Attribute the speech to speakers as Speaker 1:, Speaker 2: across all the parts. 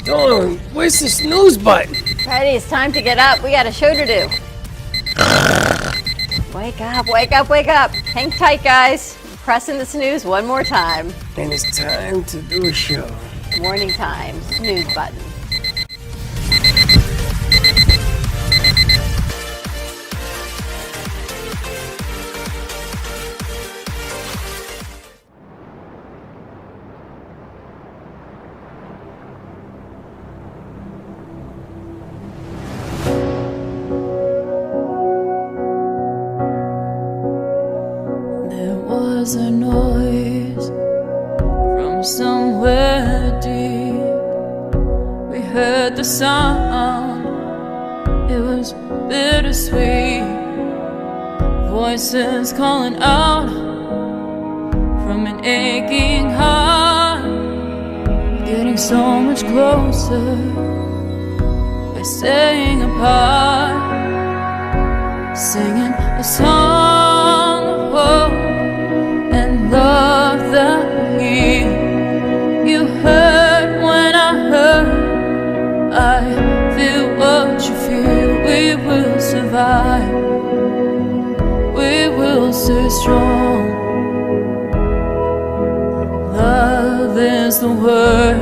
Speaker 1: Dawn, where's the snooze button?
Speaker 2: Freddie, it's time to get up. We got a show to do. Wake up, wake up, wake up. Hang tight, guys. Pressing the snooze one more time.
Speaker 1: And it's time to do a show.
Speaker 2: Morning time, snooze button.
Speaker 3: Was a noise from somewhere deep. We heard the sound, it was bittersweet. Voices calling out from an aching heart, getting so much closer by staying apart, singing a song of hope and love that you heard when I heard. I feel what you feel. We will survive. We will stay strong. Love is the word,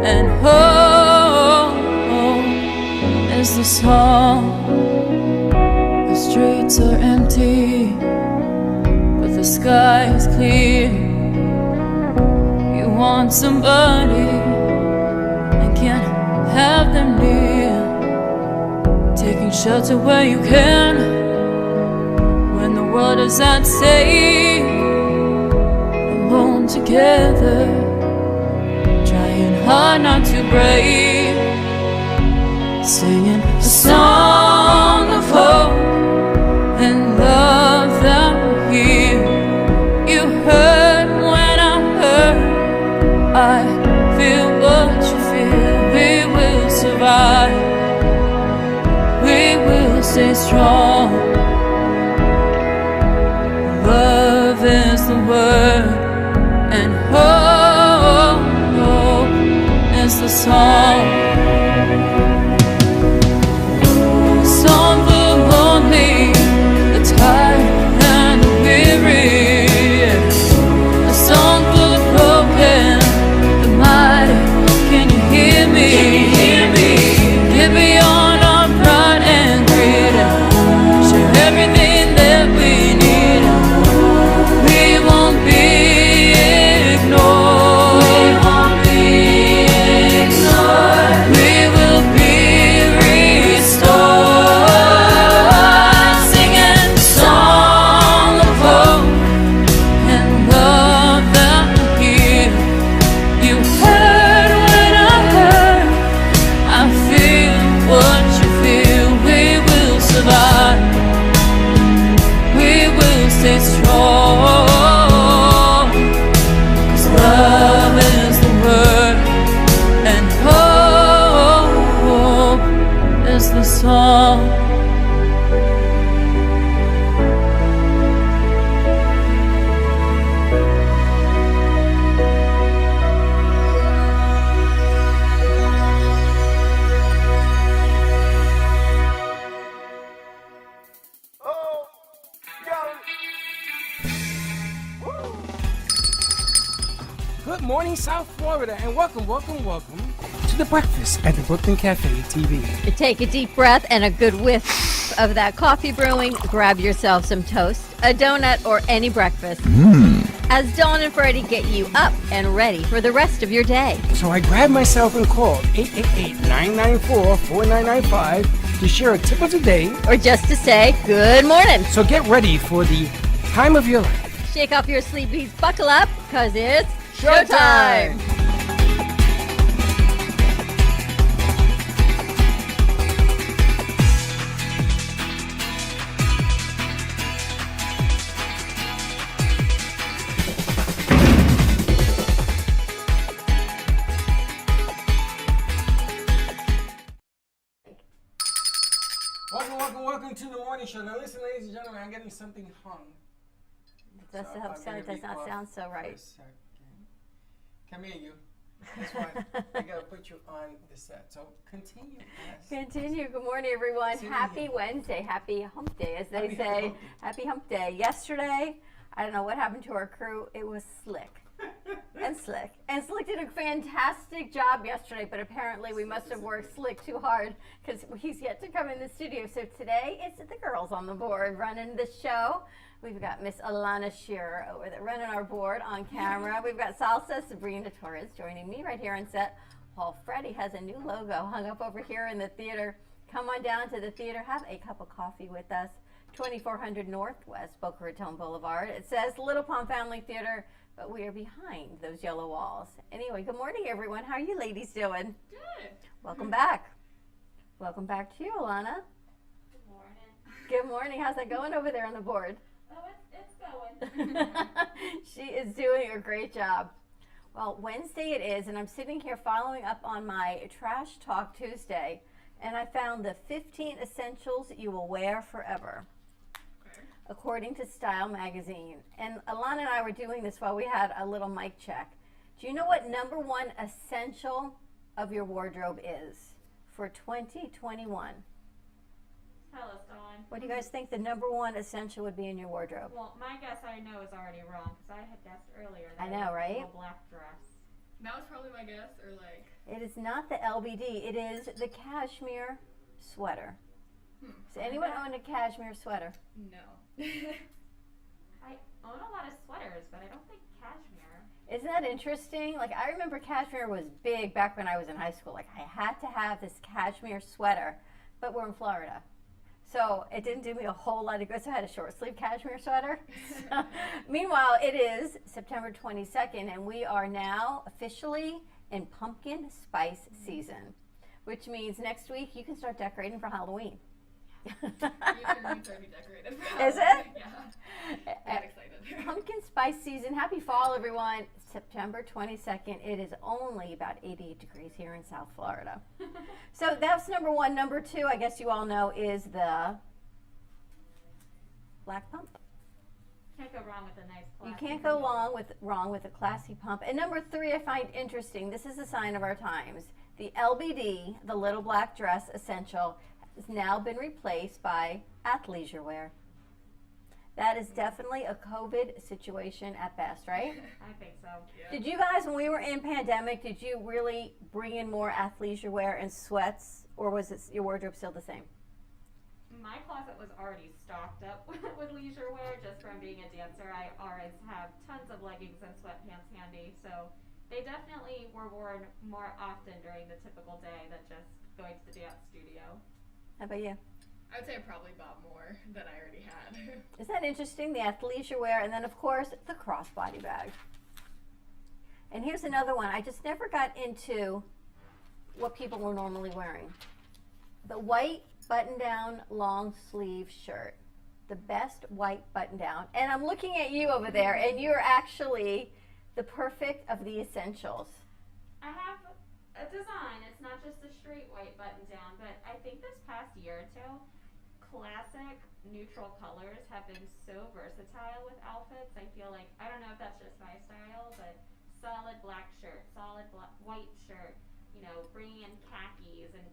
Speaker 3: and hope is the song. The streets are empty, the sky is clear. You want somebody and can't have them near. Taking shelter where you can when the world is at stake. Alone together, trying hard not to break. Singing a song of hope and love that you heard when I heard. I feel what you feel. We will survive. We will stay strong. Love is the word, and hope is the song. A song for the lonely, the tired,
Speaker 1: Good morning, South Florida, and welcome to the breakfast at the Brooklyn Cafe TV.
Speaker 2: Take a deep breath and a good whiff of that coffee brewing. Grab yourself some toast, a donut, or any breakfast. As Dawn and Freddie get you up and ready for the rest of your day.
Speaker 1: So I grabbed myself and called 888-994-4995 to share a tip of the day.
Speaker 2: Or just to say good morning.
Speaker 1: So get ready for the time of your life.
Speaker 2: Shake off your sleepies, buckle up, because it's showtime!
Speaker 1: Welcome to the morning show. Now listen, ladies and gentlemen, I'm getting something hung.
Speaker 2: It does not sound so right.
Speaker 1: Come here, you. That's why I gotta put you on the set. So continue. Yes.
Speaker 2: Continue. Good morning, everyone.
Speaker 1: See you
Speaker 2: Happy
Speaker 1: again.
Speaker 2: Wednesday. Happy hump day, as they
Speaker 1: Happy
Speaker 2: say.
Speaker 1: hump day.
Speaker 2: Happy hump day. Yesterday, I don't know what happened to our crew. It was slick. And Slick. And Slick did a fantastic job yesterday, but apparently we must have worked Slick too hard because he's yet to come in the studio. So today, it's the girls on the board running the show. We've got Miss Alana Shearer over there running our board on camera. We've got Salsa Sabrina Torres joining me right here on set. Paul Freddy has a new logo hung up over here in the theater. Come on down to the theater. Have a cup of coffee with us. 2400 Northwest Boca Raton Boulevard. It says Little Pond Family Theater, but we are behind those yellow walls. Anyway, good morning, everyone. How are you ladies doing?
Speaker 3: Good.
Speaker 2: Welcome back. Welcome back to you, Alana.
Speaker 3: Good morning.
Speaker 2: Good morning. How's that going over there on the board?
Speaker 3: Oh, it's going.
Speaker 2: She is doing a great job. Well, Wednesday it is, and I'm sitting here following up on my Trash Talk Tuesday, and I found the 15 essentials you will wear forever, according to Style Magazine. And Alana and I were doing this while we had a little mic check. Do you know what number one essential of your wardrobe is for 2021?
Speaker 3: Tell us, Dawn.
Speaker 2: What do you guys think the number one essential would be in your wardrobe?
Speaker 3: Well, my guess I know is already wrong because I had guessed earlier that
Speaker 2: I
Speaker 3: it
Speaker 2: know,
Speaker 3: was
Speaker 2: right?
Speaker 3: a black dress.
Speaker 4: That was probably my guess, or like.
Speaker 2: It is not the LBD. It is the cashmere sweater. Does anyone own a cashmere sweater?
Speaker 4: No.
Speaker 3: I own a lot of sweaters, but I don't think cashmere.
Speaker 2: Isn't that interesting? Like, I remember cashmere was big back when I was in high school. Like, I had to have this cashmere sweater, but we're in Florida. So it didn't do me a whole lot of good. So I had a short sleeve cashmere sweater. So, meanwhile, it is September 22nd, and we are now officially in pumpkin spice season, which means next week you can start decorating for Halloween.
Speaker 4: You can be decorated.
Speaker 2: Is it?
Speaker 4: Yeah. Get excited.
Speaker 2: Pumpkin spice season. Happy fall, everyone. September 22nd. It is only about 88 degrees here in South Florida. So that's number one. Number two, I guess you all know, is the black pump.
Speaker 3: Can't go wrong with a nice
Speaker 2: You
Speaker 3: classy
Speaker 2: can't go
Speaker 3: pump.
Speaker 2: wrong with a classy pump. And number three, I find interesting. This is a sign of our times. The LBD, the little black dress essential, has now been replaced by athleisure wear. That is definitely a COVID situation at best, right?
Speaker 3: I think so.
Speaker 4: Yeah.
Speaker 2: Did you guys, when we were in pandemic, did you really bring in more athleisure wear and sweats, or was it your wardrobe still the same?
Speaker 3: My closet was already stocked up with leisure wear just from being a dancer. I always have tons of leggings and sweatpants handy, so they definitely were worn more often during the typical day than just going to the dance studio.
Speaker 2: How about you?
Speaker 4: I would say I probably bought more than I already had.
Speaker 2: Isn't that interesting? The athleisure wear, and then of course the crossbody bag. And here's another one. I just never got into what people were normally wearing. The white button-down long sleeve shirt. The best white button-down. And I'm looking at you over there, and you're actually the perfect of the essentials.
Speaker 3: I have a design. It's not just a straight white button down, but I think this past year or two, classic neutral colors have been so versatile with outfits. I feel like, I don't know if that's just my style, but solid black shirt, solid white shirt, you know, bringing in khakis and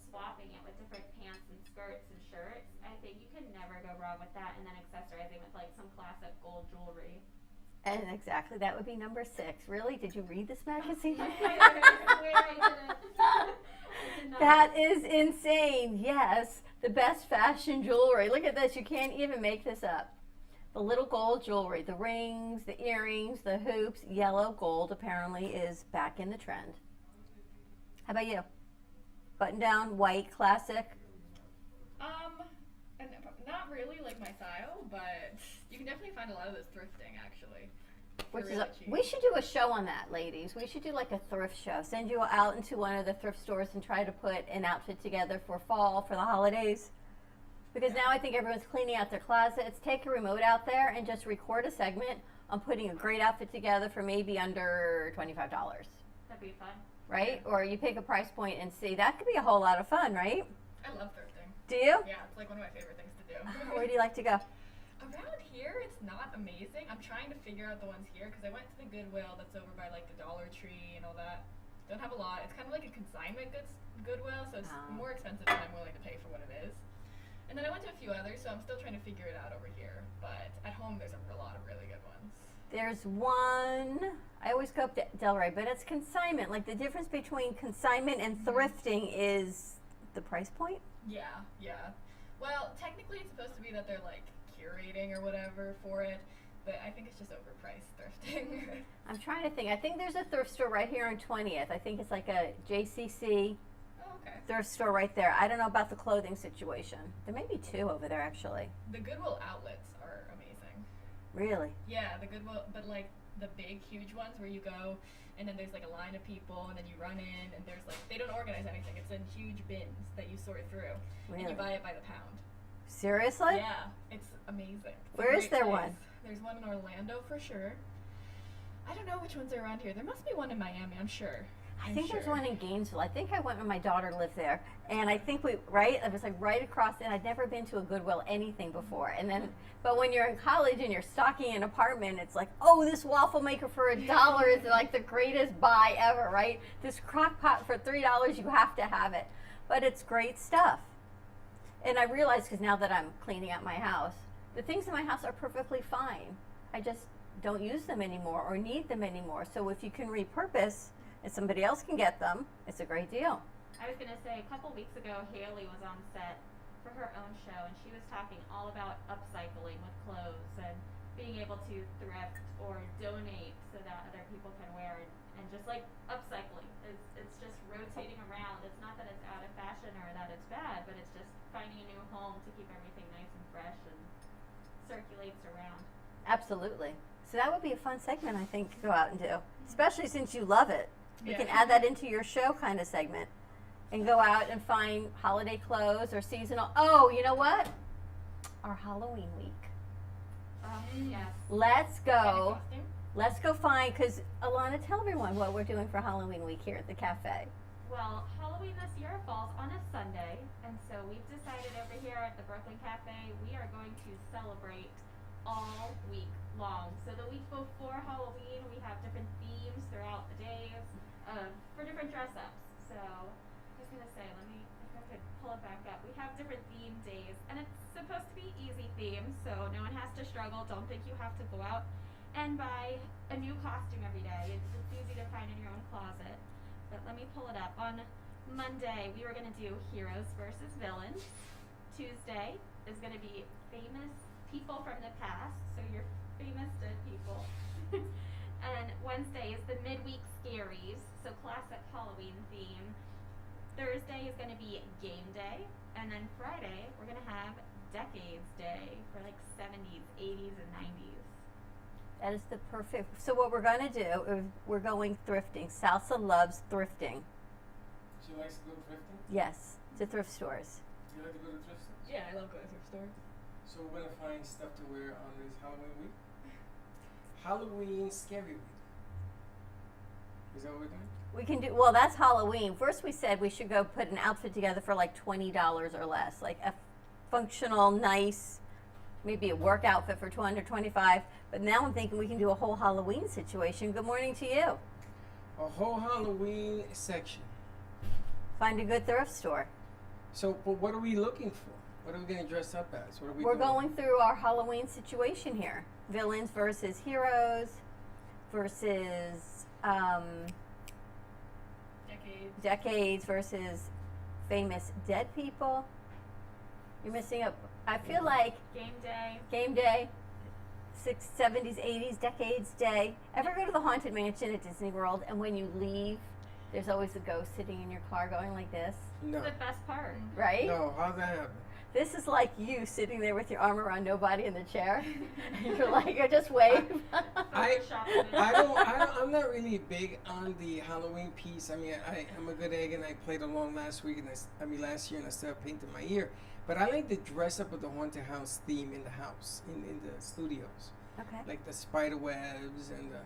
Speaker 3: swapping it with different pants and skirts and shirts. I think you can never go wrong with that, and then accessorizing with like some classic gold jewelry.
Speaker 2: And exactly, that would be number 6. Really? Did you read this magazine?
Speaker 3: I swear I didn't. I did not.
Speaker 2: That is insane. Yes, the best fashion jewelry. Look at this. You can't even make this up. The little gold jewelry, the rings, the earrings, the hoops. Yellow gold apparently is back in the trend. How about you? Button down, white, classic.
Speaker 4: And not really like my style, but you can definitely find a lot of this thrifting actually.
Speaker 2: Which
Speaker 4: Really
Speaker 2: is
Speaker 4: cheap.
Speaker 2: we should do a show on that, ladies. We should do like a thrift show. Send you out into one of the thrift stores and try to put an outfit together for fall, for the holidays. Because now I think everyone's cleaning out their closets. Take a remote out there and just record a segment on putting a great outfit together for maybe under $25,
Speaker 3: That'd be fun.
Speaker 2: right? Or you pick a price point and see. That could be a whole lot of fun, right?
Speaker 4: I love thrifting.
Speaker 2: Do you?
Speaker 4: Yeah, it's like one of my favorite things to do.
Speaker 2: Where do you like to go?
Speaker 4: Around here, it's not amazing. I'm trying to figure out the ones here because I went to the Goodwill that's over by like the Dollar Tree and all that. Don't have a lot. It's kind of like a consignment Goodwill, so it's
Speaker 2: Oh.
Speaker 4: more expensive than I'm willing to pay for what it is. And then I went to a few others, so I'm still trying to figure it out over here. But at home, there's a lot of really good ones.
Speaker 2: There's one, I always go up to Delray, but it's consignment. Like the difference between consignment and thrifting is the price point?
Speaker 4: Yeah, yeah. Well, technically it's supposed to be that they're like curating or whatever for it, but I think it's just overpriced thrifting.
Speaker 2: I'm trying to think. I think there's a thrift store right here on 20th. I think it's like a JCC
Speaker 4: Oh, okay.
Speaker 2: thrift store right there. I don't know about the clothing situation. There may be two over there actually.
Speaker 4: The Goodwill outlets are amazing.
Speaker 2: Really?
Speaker 4: Yeah, the Goodwill, but like the big, huge ones where you go and then there's like a line of people and then you run in and there's like, they don't organize anything. It's in huge bins that you sort through. And
Speaker 2: Really?
Speaker 4: you buy it by the pound.
Speaker 2: Seriously?
Speaker 4: Yeah, it's amazing. It's a
Speaker 2: Where is
Speaker 4: great
Speaker 2: there
Speaker 4: place.
Speaker 2: one?
Speaker 4: There's one in Orlando for sure. I don't know which ones are around here. There must be one in Miami, I'm sure.
Speaker 2: I think there's one in Gainesville. I think I went when my daughter lived there, and I think it was like right across. And I'd never been to a Goodwill anything before. And then, but when you're in college and you're stocking an apartment, it's like, oh, this waffle maker for $1 is like the greatest buy ever, right? This crock pot for $3, you have to have it. But it's great stuff. And I realize because now that I'm cleaning out my house, the things in my house are perfectly fine. I just don't use them anymore or need them anymore. So if you can repurpose and somebody else can get them, it's a great deal.
Speaker 3: I was gonna say, a couple weeks ago, Haley was on set for her own show, and she was talking all about upcycling with clothes and being able to thrift or donate so that other people can wear it. And just like upcycling, it's just rotating around. It's not that it's out of fashion or that it's bad, but it's just finding a new home to keep everything nice and fresh and circulates around.
Speaker 2: Absolutely. So that would be a fun segment, I think, to go out and do, especially since you love it. You
Speaker 4: Yeah.
Speaker 2: can add that into your show kind of segment and go out and find holiday clothes or seasonal. Oh, you know what? Our Halloween week.
Speaker 3: Yes.
Speaker 2: Let's
Speaker 4: Any
Speaker 2: go.
Speaker 4: costume?
Speaker 2: Let's go find, because Alana, tell everyone what we're doing for Halloween week here at the cafe.
Speaker 3: Well, Halloween this year falls on a Sunday, and so we've decided over here at the Brooklyn Cafe we are going to celebrate all week long. So the week before Halloween, we have different themes throughout the days for different dress ups. So I was gonna say, let me, if I could pull it back up. We have different theme days, and it's supposed to be easy themes, so no one has to struggle. Don't think you have to go out and buy a new costume every day. It's easy to find in your own closet. But let me pull it up. On Monday, we were going to do heroes versus villains. Tuesday is going to be famous people from the past, so your famous dead people. And Wednesday is the midweek scaries, so classic Halloween theme. Thursday is going to be game day, and then Friday we're going to have decades day for like 70s, 80s, and 90s.
Speaker 2: That is the perfect. So what we're going to do is we're going thrifting. Salsa loves thrifting.
Speaker 1: She likes to go thrifting?
Speaker 2: Yes, to thrift stores.
Speaker 1: You like to go to thrift stores?
Speaker 4: Yeah, I love going to thrift stores.
Speaker 1: So we're gonna find stuff to wear on this Halloween week. Halloween scary week. Is that what we're doing?
Speaker 2: We can do, well, that's Halloween. First we said we should go put an outfit together for like $20 or less, like a functional, nice, maybe a work outfit for $225. But now I'm thinking we can do a whole Halloween situation. Good morning to you.
Speaker 1: A whole Halloween section.
Speaker 2: Find a good thrift store.
Speaker 1: So, but what are we looking for? What are we gonna dress up as? What are we
Speaker 2: We're
Speaker 1: doing?
Speaker 2: going through our Halloween situation here. Villains versus heroes versus decades versus famous dead people. You're missing a, I feel like
Speaker 3: Game day.
Speaker 2: game day, 60s, 70s, 80s, decades day. Ever go to the Haunted Mansion at Disney World and when you leave, there's always a ghost sitting in your car going like this,
Speaker 1: No.
Speaker 3: The best part.
Speaker 2: right?
Speaker 1: No, how's that happen?
Speaker 2: This is like you sitting there with your arm around nobody in the chair. You're like, I just wave.
Speaker 3: Photoshopping it.
Speaker 1: I'm not really big on the Halloween piece. I mean, I'm a good egg, and I played along last week, and last year, and I still painted my ear. But I like the dress up with the haunted house theme in the house, in the studios,
Speaker 2: Okay.
Speaker 1: like the spider webs and the.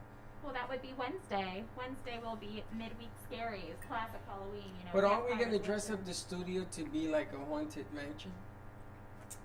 Speaker 3: Well, that would be Wednesday. Wednesday will be midweek scaries, classic Halloween. You know.
Speaker 1: But aren't we
Speaker 3: vampires,
Speaker 1: gonna dress
Speaker 3: witches.
Speaker 1: up the studio to be like a haunted mansion?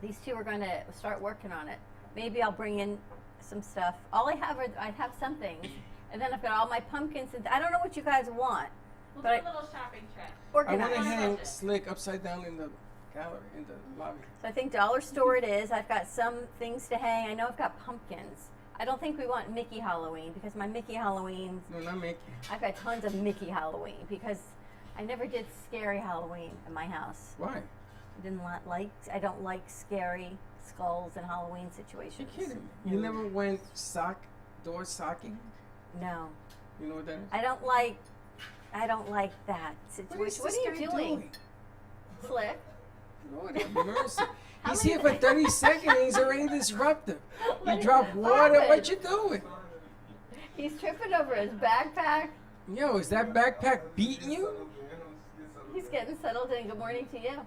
Speaker 2: These two are going to start working on it. Maybe I'll bring in some stuff. All I have are, I have some things. And then I've got all my pumpkins. And I don't know what you guys want.
Speaker 3: We'll
Speaker 2: But
Speaker 3: do
Speaker 2: I-
Speaker 3: a little shopping trip.
Speaker 1: I want to
Speaker 2: Organized.
Speaker 1: hang Slick upside down in the gallery, in the lobby.
Speaker 2: So I think dollar store it is. I've got some things to hang. I know I've got pumpkins. I don't think we want Mickey Halloween because my Mickey Halloween,
Speaker 1: No, not Mickey.
Speaker 2: I've got tons of Mickey Halloween because I never did scary Halloween in my house.
Speaker 1: Why?
Speaker 2: I don't like scary skulls and Halloween
Speaker 1: You
Speaker 2: situations.
Speaker 1: kidding me? You never went door socking?
Speaker 2: No.
Speaker 1: You know what that is?
Speaker 2: I don't like that situation. What are you doing? Slick.
Speaker 1: Lord have mercy.
Speaker 2: How
Speaker 1: He's
Speaker 2: many-
Speaker 1: here for 30 seconds and he's already disruptive.
Speaker 2: What
Speaker 1: You
Speaker 2: is
Speaker 1: drop water,
Speaker 2: happening?
Speaker 1: what you doing?
Speaker 2: He's tripping over his backpack.
Speaker 1: Yo, is that backpack beating you?
Speaker 2: He's getting settled in. Good morning to you.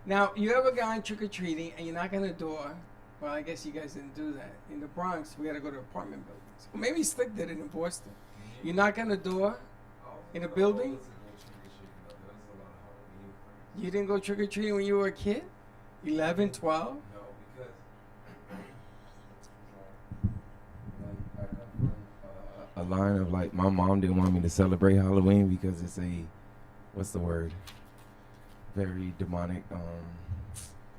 Speaker 1: Now, you ever gone trick-or-treating and you knock on the door? Well, I guess you guys didn't do that. In the Bronx, we had to go to apartment buildings. Or maybe Slick did it in Boston. You knock on the door in a building. You didn't go trick-or-treating when you were a kid? 11, 12?
Speaker 5: No, because I come from a line of like my mom didn't want me to celebrate Halloween because it's a what's the word? Very demonic.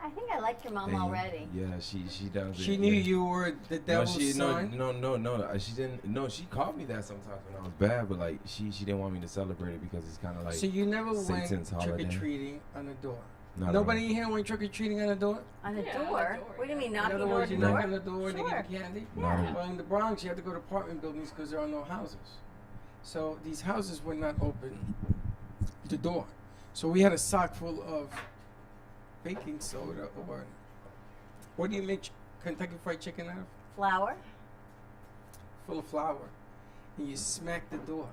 Speaker 2: I think I like your mom
Speaker 5: thing.
Speaker 2: already.
Speaker 5: Yeah, she does.
Speaker 1: She
Speaker 5: it,
Speaker 1: knew
Speaker 5: yeah.
Speaker 1: you were the devil's son?
Speaker 5: No. She didn't. No, she called me that sometimes when I was bad, but like she didn't want me to celebrate it because it's kind of like.
Speaker 1: So you never
Speaker 5: Satan's
Speaker 1: went
Speaker 5: holiday.
Speaker 1: trick-or-treating on the door?
Speaker 5: Not
Speaker 1: Nobody in here went trick-or-treating on the door?
Speaker 2: On the
Speaker 4: Yeah, on the
Speaker 2: door?
Speaker 4: door,
Speaker 2: What do you mean
Speaker 1: In
Speaker 2: knocking
Speaker 1: other
Speaker 2: on
Speaker 1: words,
Speaker 2: the
Speaker 1: you
Speaker 2: door?
Speaker 1: knock on the door, they
Speaker 2: Sure.
Speaker 1: give you candy?
Speaker 5: Yeah.
Speaker 1: Well, in the Bronx, you had to go to apartment buildings because there are no houses. So these houses were not open the door. So we had a sock full of baking soda or what do you make Kentucky Fried Chicken out of?
Speaker 2: Flour?
Speaker 1: Full of flour. And you smack the door.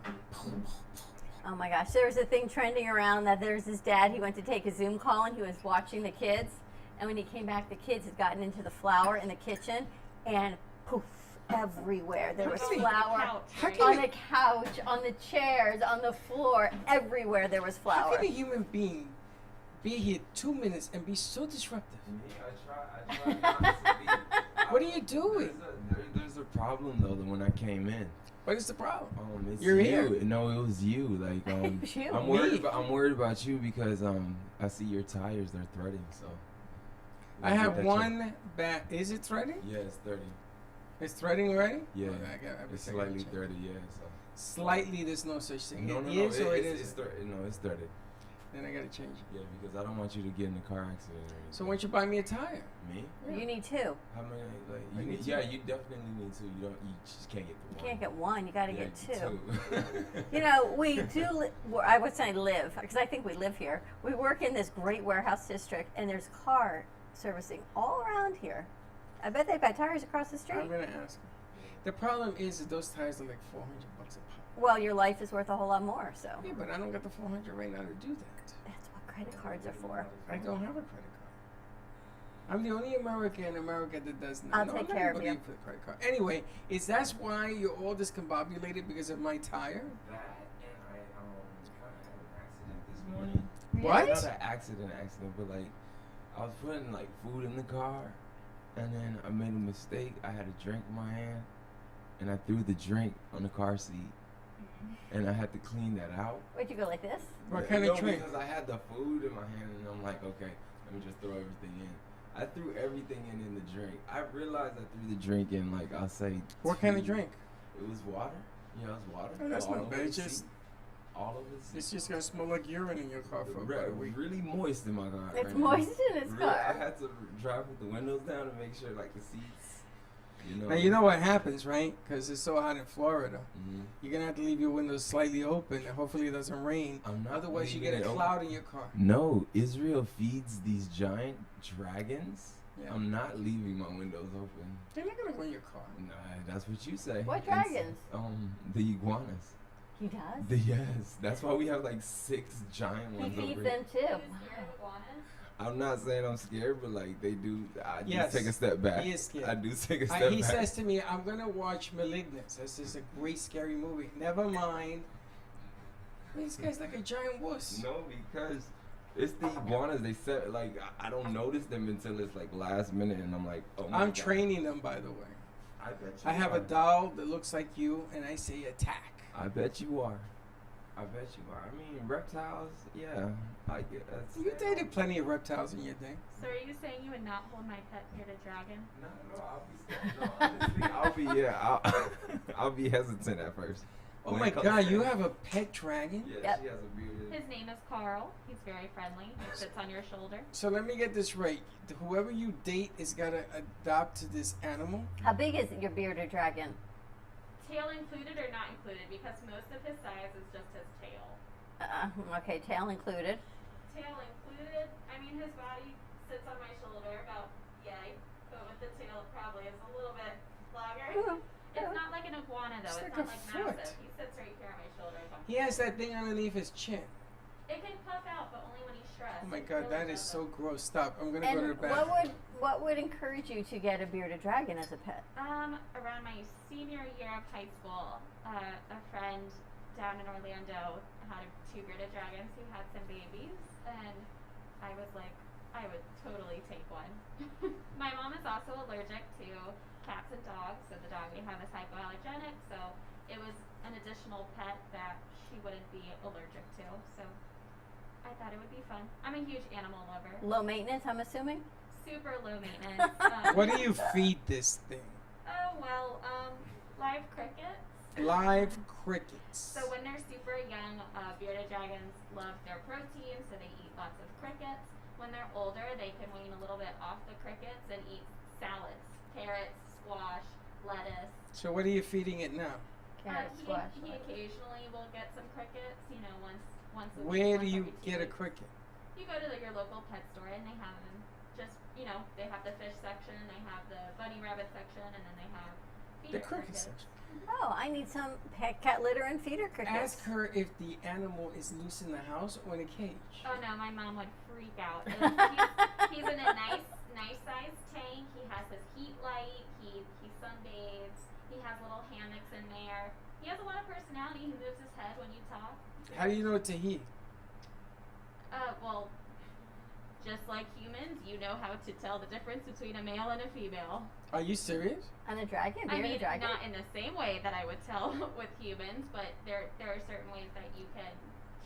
Speaker 2: Oh my gosh, there was a thing trending around that there's this dad, he went to take a Zoom call and he was watching the kids. And when he came back, the kids had gotten into the flour in the kitchen and poof, everywhere. There was
Speaker 1: Really?
Speaker 2: flour
Speaker 3: Couch,
Speaker 1: How
Speaker 3: right?
Speaker 1: can
Speaker 2: on
Speaker 1: you-
Speaker 2: the couch, on the chairs, on the floor, everywhere there was
Speaker 1: How
Speaker 2: flour.
Speaker 1: can a human being be here 2 minutes and be so disruptive?
Speaker 5: I try not to be.
Speaker 1: What are you doing?
Speaker 5: There's a problem though. That when I came in,
Speaker 1: What is the problem?
Speaker 5: it's
Speaker 1: You're
Speaker 5: you.
Speaker 1: here.
Speaker 5: No, it was you. Like
Speaker 2: It was you.
Speaker 5: I'm worried about you because I see your tires. They're threading. So
Speaker 1: I
Speaker 5: We'll
Speaker 1: have
Speaker 5: get that
Speaker 1: one bat. Is it threading?
Speaker 5: Yeah, it's 30.
Speaker 1: It's threading already?
Speaker 5: Yeah,
Speaker 1: Okay, I gotta
Speaker 5: it's
Speaker 1: check.
Speaker 5: slightly 30. Yeah, so.
Speaker 1: Slightly, there's no such thing.
Speaker 5: No,
Speaker 1: It
Speaker 5: no,
Speaker 1: is
Speaker 5: no.
Speaker 1: or it
Speaker 5: It's
Speaker 1: isn't?
Speaker 5: 30. No, it's 30.
Speaker 1: Then I gotta change it.
Speaker 5: Yeah, because I don't want you to get in a car accident or anything.
Speaker 1: So why don't you buy me a tire?
Speaker 5: Me?
Speaker 2: You need two.
Speaker 5: How many? Like
Speaker 1: I
Speaker 5: you
Speaker 1: need
Speaker 5: need,
Speaker 1: two.
Speaker 5: yeah, you definitely need two. You just can't get the
Speaker 2: You
Speaker 5: one.
Speaker 2: can't get one, you gotta
Speaker 5: Yeah,
Speaker 2: get two.
Speaker 5: two.
Speaker 2: You know, we do, I would say live, because I think we live here. We work in this great warehouse district, and there's car servicing all around here. I bet they've got tires across the street.
Speaker 1: I'm gonna ask. The problem is that those tires are like $400 a pop.
Speaker 2: Well, your life is worth a whole lot more, so.
Speaker 1: Yeah, but I don't got the 400 right now to do that.
Speaker 2: That's what credit cards are for.
Speaker 1: I don't have a credit card. I'm the only American in America that does not.
Speaker 2: I'll
Speaker 1: No,
Speaker 2: take
Speaker 1: I'm not
Speaker 2: care
Speaker 1: gonna
Speaker 2: of you.
Speaker 1: leave for the credit card. Anyway, that's why you're all discombobulated because of my tire?
Speaker 5: That and I kind of had an accident this morning.
Speaker 1: What?
Speaker 5: Not an accident, but like I was putting like food in the car, and then I made a mistake. I had a drink in my hand, and I threw the drink on the car seat, and I had to clean that out.
Speaker 2: Would you go like this?
Speaker 1: What kind of
Speaker 5: No,
Speaker 1: drink?
Speaker 5: Because I had the food in my hand, and I'm like, okay, let me just throw everything in. I threw everything in the drink. I realized I threw the drink in, like, I'll say.
Speaker 1: What kind of drink?
Speaker 5: It was water. Yeah, it was water.
Speaker 1: Oh, that's
Speaker 5: All
Speaker 1: not
Speaker 5: over
Speaker 1: bad.
Speaker 5: the
Speaker 1: It's just-
Speaker 5: seat. All over the seat.
Speaker 1: It's just gonna smell like urine in your car for about a week.
Speaker 5: Really moist in my car.
Speaker 2: It's
Speaker 5: right now.
Speaker 2: moist in his
Speaker 5: I
Speaker 2: car.
Speaker 5: had to drive with the windows down to make sure, like, the seats,
Speaker 1: Now you know what happens, right? Because it's so hot in Florida.
Speaker 5: Mhm.
Speaker 1: You're gonna have to leave your windows slightly open, and hopefully it doesn't rain.
Speaker 5: I'm not
Speaker 1: Otherwise, you
Speaker 5: leaving
Speaker 1: get a
Speaker 5: it
Speaker 1: cloud in your car.
Speaker 5: No, Israel feeds these giant dragons.
Speaker 1: Yeah.
Speaker 5: I'm not leaving my windows open.
Speaker 1: They're not gonna go in your car.
Speaker 5: Nah, that's what you say.
Speaker 2: What
Speaker 5: It's,
Speaker 2: dragons?
Speaker 5: The iguanas.
Speaker 2: He does?
Speaker 5: Yes, that's why we have like 6 giant
Speaker 2: He
Speaker 5: ones
Speaker 2: feeds
Speaker 5: over
Speaker 2: them
Speaker 5: here.
Speaker 2: too.
Speaker 3: Are you scared of iguanas?
Speaker 5: I'm not saying I'm scared, but like they do. I
Speaker 1: Yes,
Speaker 5: do take a step back.
Speaker 1: he is scared.
Speaker 5: I do take a step
Speaker 1: He
Speaker 5: back.
Speaker 1: says to me, "I'm gonna watch *Malignant*. This is a great scary movie. Never mind. This guy's like a giant wuss.
Speaker 5: No, because it's the iguanas. They said like I don't notice them until it's like last minute, and I'm like, oh my
Speaker 1: I'm
Speaker 5: God.
Speaker 1: training them, by the way.
Speaker 5: I bet you
Speaker 1: I have
Speaker 5: are.
Speaker 1: a doll that looks like you, and I say attack.
Speaker 5: I bet you are. I bet you are. I mean, reptiles, yeah. I get that.
Speaker 1: You dated plenty of reptiles in your day.
Speaker 3: So are you saying you would not hold my pet bearded dragon?
Speaker 5: No, I'll be scared. No, honestly, I'll be hesitant at first.
Speaker 1: Oh
Speaker 5: When
Speaker 1: my
Speaker 5: it comes
Speaker 1: God,
Speaker 5: to-
Speaker 1: you have a pet dragon?
Speaker 5: Yeah,
Speaker 2: Yep.
Speaker 5: she has a bearded.
Speaker 3: His name is Carl. He's very friendly. He sits on your shoulder.
Speaker 1: So let me get this right. Whoever you date is gotta adopt this animal.
Speaker 2: How big is your bearded dragon?
Speaker 3: Tail included or not included? Because most of his size is just his tail.
Speaker 2: Okay, tail included.
Speaker 3: Tail included. I mean, his body sits on my shoulder about yay, but with the tail, it probably is a little bit longer.
Speaker 2: Ooh.
Speaker 3: It's not like an iguana though.
Speaker 1: It's
Speaker 3: It's
Speaker 1: like
Speaker 3: not
Speaker 1: a
Speaker 3: like
Speaker 1: foot.
Speaker 3: massive. He sits right here on my shoulder.
Speaker 1: He has that thing underneath his chin.
Speaker 3: It can puff out, but only when he's stressed.
Speaker 1: Oh my
Speaker 3: It
Speaker 1: God,
Speaker 3: really
Speaker 1: that is so
Speaker 3: doesn't.
Speaker 1: gross. Stop. I'm gonna go to the
Speaker 2: And
Speaker 1: bathroom.
Speaker 2: what would encourage you to get a bearded dragon as a pet?
Speaker 3: Around my senior year of high school, a friend down in Orlando had two bearded dragons who had some babies, and I was like, I would totally take one. My mom is also allergic to cats and dogs, so the dog we have is hypoallergenic, so it was an additional pet that she wouldn't be allergic to, so I thought it would be fun. I'm a huge animal lover.
Speaker 2: Low maintenance, I'm assuming?
Speaker 3: Super low maintenance.
Speaker 1: What do you feed this thing?
Speaker 3: Oh, well, live crickets.
Speaker 1: Live crickets.
Speaker 3: So when they're super young, bearded dragons love their protein, so they eat lots of crickets. When they're older, they can wean a little bit off the crickets and eat salads, carrots, squash, lettuce.
Speaker 1: So what are you feeding it now?
Speaker 2: Carrot,
Speaker 3: He
Speaker 2: squash.
Speaker 3: occasionally will get some crickets, once a week.
Speaker 1: Where
Speaker 3: once
Speaker 1: do you
Speaker 3: every 2
Speaker 1: get a
Speaker 3: weeks.
Speaker 1: cricket?
Speaker 3: You go to your local pet store and they have them. Just, they have the fish section, they have the bunny rabbit section, and then they have
Speaker 1: The
Speaker 3: feeder
Speaker 1: cricket
Speaker 3: crickets.
Speaker 1: section.
Speaker 2: Oh, I need some pet cat litter and feeder crickets.
Speaker 1: Ask her if the animal is loose in the house or in a cage.
Speaker 3: Oh no, my mom would freak out. He's in a nice sized tank. He has his heat light. He sunbathes. He has little hammocks in there. He has a lot of personality. He moves his head when you talk.
Speaker 1: How do you know it's a he?
Speaker 3: Well, just like humans, you know how to tell the difference between a male and a female.
Speaker 1: Are you serious?
Speaker 2: And a dragon?
Speaker 3: I
Speaker 2: Bearded
Speaker 3: mean,
Speaker 2: dragon?
Speaker 3: not in the same way that I would tell with humans, but there are certain ways that you can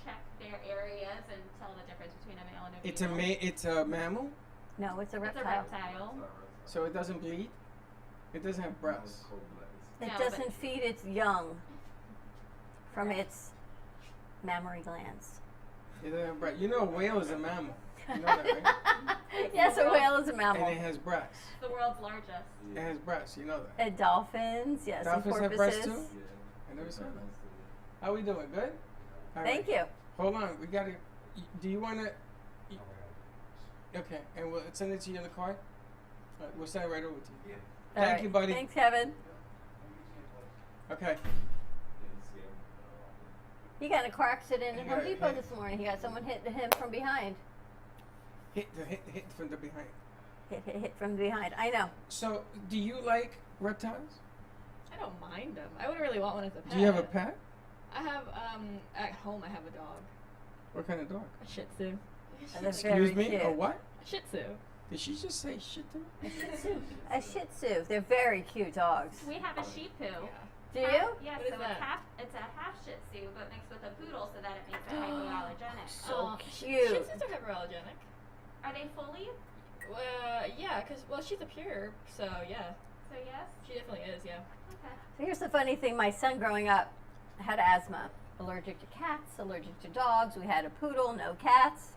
Speaker 3: check their areas and tell the difference between a male and a female.
Speaker 1: It's a mammal,
Speaker 2: No, it's a
Speaker 3: It's a
Speaker 2: reptile.
Speaker 3: reptile.
Speaker 1: so it doesn't bleed. It doesn't have breasts.
Speaker 2: It
Speaker 3: No,
Speaker 2: doesn't
Speaker 3: but-
Speaker 2: feed its young from its mammary glands.
Speaker 1: It doesn't have breasts. You know, a whale is a mammal. You know that, right?
Speaker 2: Yes, a whale is a
Speaker 1: And
Speaker 2: mammal.
Speaker 1: it has breasts.
Speaker 3: The world's largest.
Speaker 1: It has breasts. You know that.
Speaker 2: And dolphins, yes,
Speaker 1: Dolphins
Speaker 2: and
Speaker 1: have breasts
Speaker 2: porpoises.
Speaker 1: too? I never saw that. How we doing? Good? All
Speaker 2: Thank
Speaker 1: right.
Speaker 2: you.
Speaker 1: Hold on. We got to. Do you want to? Okay. And we'll send it to you in the card? All right, we'll send it right over to you.
Speaker 2: All
Speaker 1: Thank
Speaker 2: right.
Speaker 1: you, buddy.
Speaker 2: Thanks, Kevin.
Speaker 1: Okay.
Speaker 2: He got in a car accident in
Speaker 1: He
Speaker 2: Home
Speaker 1: got
Speaker 2: Depot
Speaker 1: hit.
Speaker 2: this morning. He got someone hit him from behind.
Speaker 1: Hit from the behind.
Speaker 2: Hit from behind. I know.
Speaker 1: So, do you like reptiles?
Speaker 4: I don't mind them. I wouldn't really want one as a pet.
Speaker 1: Do you have a pet?
Speaker 4: I have, at home I have a dog.
Speaker 1: What kind of dog?
Speaker 4: A Shih Tzu.
Speaker 2: And they're
Speaker 1: Excuse
Speaker 2: very
Speaker 1: me?
Speaker 2: cute.
Speaker 1: A what?
Speaker 4: A Shih Tzu.
Speaker 1: Did she just say shit to me?
Speaker 2: A Shih Tzu. They're very cute dogs.
Speaker 3: We have a Shih Tzu.
Speaker 4: Yeah.
Speaker 2: Do you?
Speaker 3: Yeah,
Speaker 4: What is
Speaker 3: so
Speaker 4: that?
Speaker 3: it's a half Shih Tzu, but mixed with a poodle, so that it makes it hypoallergenic.
Speaker 2: So
Speaker 4: Shih
Speaker 2: cute.
Speaker 4: Tzus are hyperallergenic.
Speaker 3: Are they fully?
Speaker 4: Yeah, because, she's a pure, so yeah.
Speaker 3: So yes.
Speaker 4: She definitely is, yeah.
Speaker 3: Okay.
Speaker 2: So here's the funny thing. My son growing up had asthma. Allergic to cats, allergic to dogs. We had a poodle, no cats.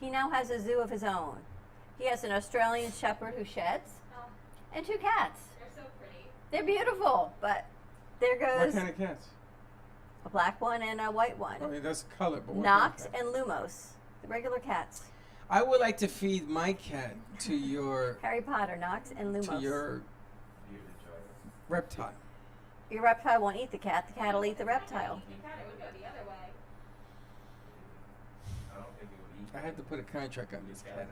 Speaker 2: He now has a zoo of his own. He has an Australian Shepherd who sheds
Speaker 3: Oh,
Speaker 2: and 2 cats.
Speaker 3: they're so pretty.
Speaker 2: They're beautiful, but there
Speaker 1: What
Speaker 2: goes
Speaker 1: kind of cats?
Speaker 2: a black one and a white one.
Speaker 1: I mean, that's color, but what
Speaker 2: Knox
Speaker 1: kind of cat?
Speaker 2: and Lumos, the regular cats.
Speaker 1: I would like to feed my cat to your
Speaker 2: Harry Potter, Knox and Lumos.
Speaker 1: to your reptile.
Speaker 2: Your reptile won't eat the cat. The cat will eat the reptile.
Speaker 3: You thought it would go the other way.
Speaker 1: I have to put a contract on this cat.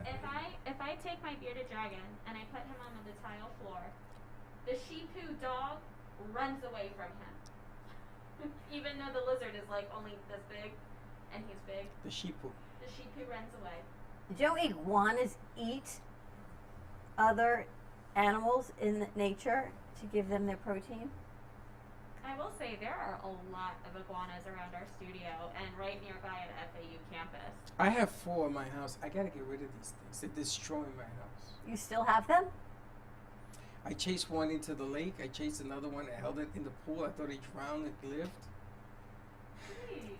Speaker 3: If I take my bearded dragon and I put him on the tile floor, the Shih Tzu dog runs away from him. Even though the lizard is like only this big, and he's big,
Speaker 1: The sheep.
Speaker 3: the Shih Tzu runs away.
Speaker 2: Don't iguanas eat other animals in nature to give them their protein?
Speaker 3: I will say there are a lot of iguanas around our studio and right nearby at FAU campus.
Speaker 1: I have 4 in my house. I gotta get rid of these things. They're destroying my house.
Speaker 2: You still have them?
Speaker 1: I chased one into the lake. I chased another one. I held it in the pool. I thought he drowned. It lived.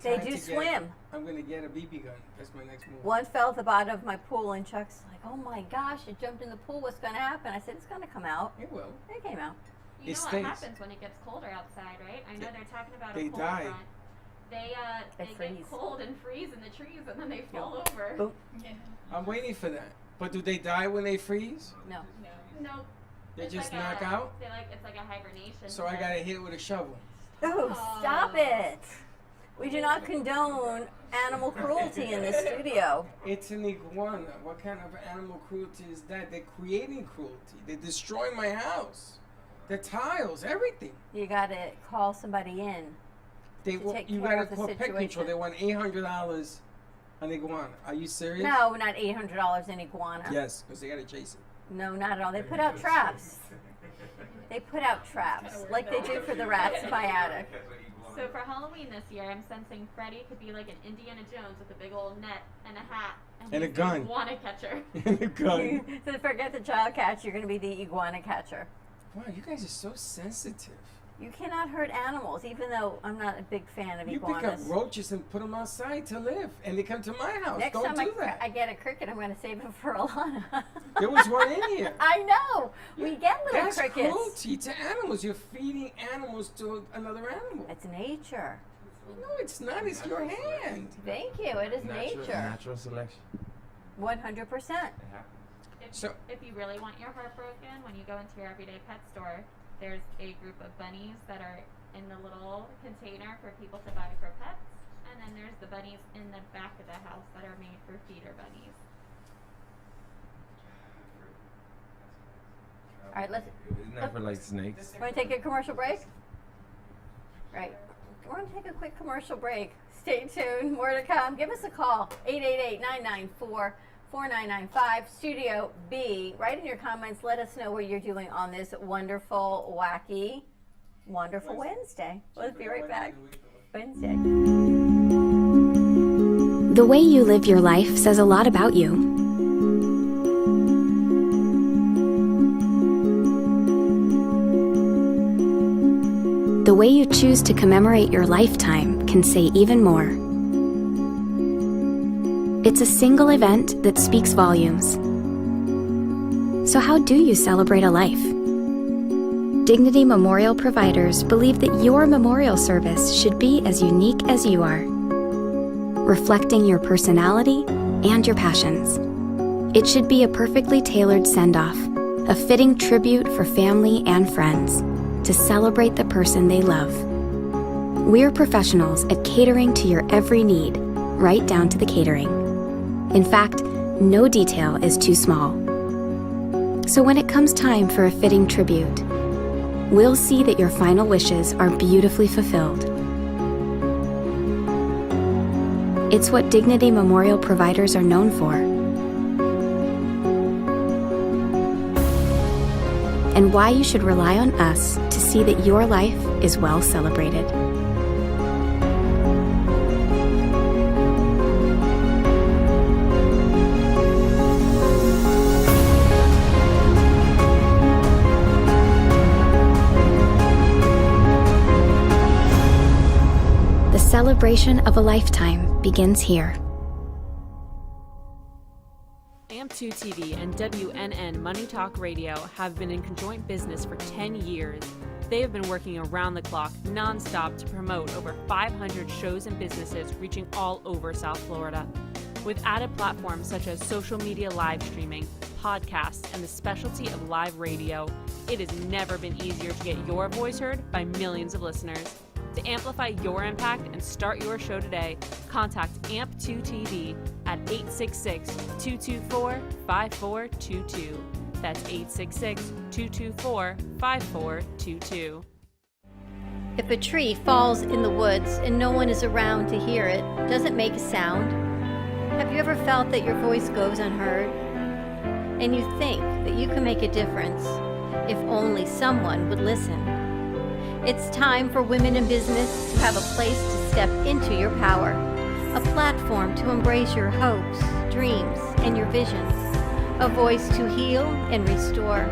Speaker 2: They
Speaker 1: Time
Speaker 2: do
Speaker 1: to
Speaker 2: swim.
Speaker 1: I'm gonna get a BB gun. That's my next move.
Speaker 2: One fell at the bottom of my pool, and Chuck's like, "Oh my gosh, it jumped in the pool. What's going to happen?" I said, "It's going to come out."
Speaker 1: It will.
Speaker 2: It came out.
Speaker 3: You
Speaker 1: It
Speaker 3: know
Speaker 1: stays.
Speaker 3: what happens when it gets colder outside, right? I know they're talking about
Speaker 1: They
Speaker 3: a cold
Speaker 1: die.
Speaker 3: front. They
Speaker 2: They freeze.
Speaker 3: get cold and freeze in the trees, and then they fall over.
Speaker 2: Boom.
Speaker 4: Yeah.
Speaker 1: I'm waiting for that. But do they die when they freeze?
Speaker 2: No.
Speaker 4: No.
Speaker 3: No.
Speaker 1: They
Speaker 3: It's
Speaker 1: just
Speaker 3: like
Speaker 1: knock
Speaker 3: a,
Speaker 1: out?
Speaker 3: They like it's like a hibernation.
Speaker 1: So I
Speaker 3: thing.
Speaker 1: gotta hit it with a shovel.
Speaker 2: Oh, stop it. We do not condone animal cruelty in this studio.
Speaker 1: It's an iguana. What kind of animal cruelty is that? They're creating cruelty. They're destroying my house. The tiles, everything.
Speaker 2: You got to call somebody in.
Speaker 1: They
Speaker 2: To take
Speaker 1: you
Speaker 2: care
Speaker 1: gotta
Speaker 2: of the
Speaker 1: call pet control.
Speaker 2: situation.
Speaker 1: They want $800 an iguana. Are you serious?
Speaker 2: No, not $800 an iguana.
Speaker 1: Yes, because they gotta chase it.
Speaker 2: No, not at all. They put out traps. They put out traps, like they do for the rats in my attic.
Speaker 3: So for Halloween this year, I'm sensing Freddy could be like an Indiana Jones with a big old net and a hat
Speaker 1: And a
Speaker 3: he's
Speaker 1: gun.
Speaker 3: the iguana catcher.
Speaker 1: And a gun.
Speaker 2: So forget the child catcher. You're going to be the iguana catcher.
Speaker 1: Wow, you guys are so sensitive.
Speaker 2: You cannot hurt animals, even though I'm not a big fan of
Speaker 1: You pick up
Speaker 2: iguanas.
Speaker 1: roaches and put them outside to live, and they come to my house.
Speaker 2: Next
Speaker 1: Don't
Speaker 2: time
Speaker 1: do that.
Speaker 2: I get a cricket, I'm going to save it for Alana.
Speaker 1: There was one in here.
Speaker 2: I know. We get little
Speaker 1: That's
Speaker 2: crickets.
Speaker 1: cruelty to animals. You're feeding animals to another animal.
Speaker 2: It's nature.
Speaker 1: No, it's not. It's your hand.
Speaker 2: Thank you. It is nature.
Speaker 5: Natural selection.
Speaker 2: 100%.
Speaker 5: It happens.
Speaker 3: If you really want your heart broken, when you go into your everyday pet store, there's a group of bunnies that are in the little container for people to buy for pets, and then there's the bunnies in the back of the house that are made for feeder bunnies.
Speaker 2: All right, let's.
Speaker 5: Isn't that for like snakes?
Speaker 2: Want to take a commercial break? Right. We're going to take a quick commercial break. Stay tuned. More to come. Give us a call. 888-994-4995. Studio B. Write in your comments. Let us know what you're doing on this wonderful, wacky, wonderful Wednesday. We'll be right back. Wednesday.
Speaker 6: The way you live your life says a lot about you. The way you choose to commemorate your lifetime can say even more. It's a single event that speaks volumes. So how do you celebrate a life? Dignity Memorial providers believe that your memorial service should be as unique as you are, reflecting your personality and your passions. It should be a perfectly tailored send-off, a fitting tribute for family and friends to celebrate the person they love. We're professionals at catering to your every need, right down to the catering. In fact, no detail is too small. So when it comes time for a fitting tribute, we'll see that your final wishes are beautifully fulfilled. It's what Dignity Memorial providers are known for. And why you should rely on us to see that your life is well celebrated. The celebration of a lifetime begins here.
Speaker 7: AMP2 TV and WNN Money Talk Radio have been in conjoint business for 10 years. They have been working around the clock, nonstop, to promote over 500 shows and businesses reaching all over South Florida. With added platforms such as social media live streaming, podcasts, and the specialty of live radio, it has never been easier to get your voice heard by millions of listeners. To amplify your impact and start your show today, contact AMP2 TV at 866-224-5422. That's 866-224-5422.
Speaker 2: If a tree falls in the woods and no one is around to hear it, does it make a sound? Have you ever felt that your voice goes unheard? And you think that you can make a difference if only someone would listen? It's time for women in business to have a place to step into your power, a platform to embrace your hopes, dreams, and your visions, a voice to heal and restore.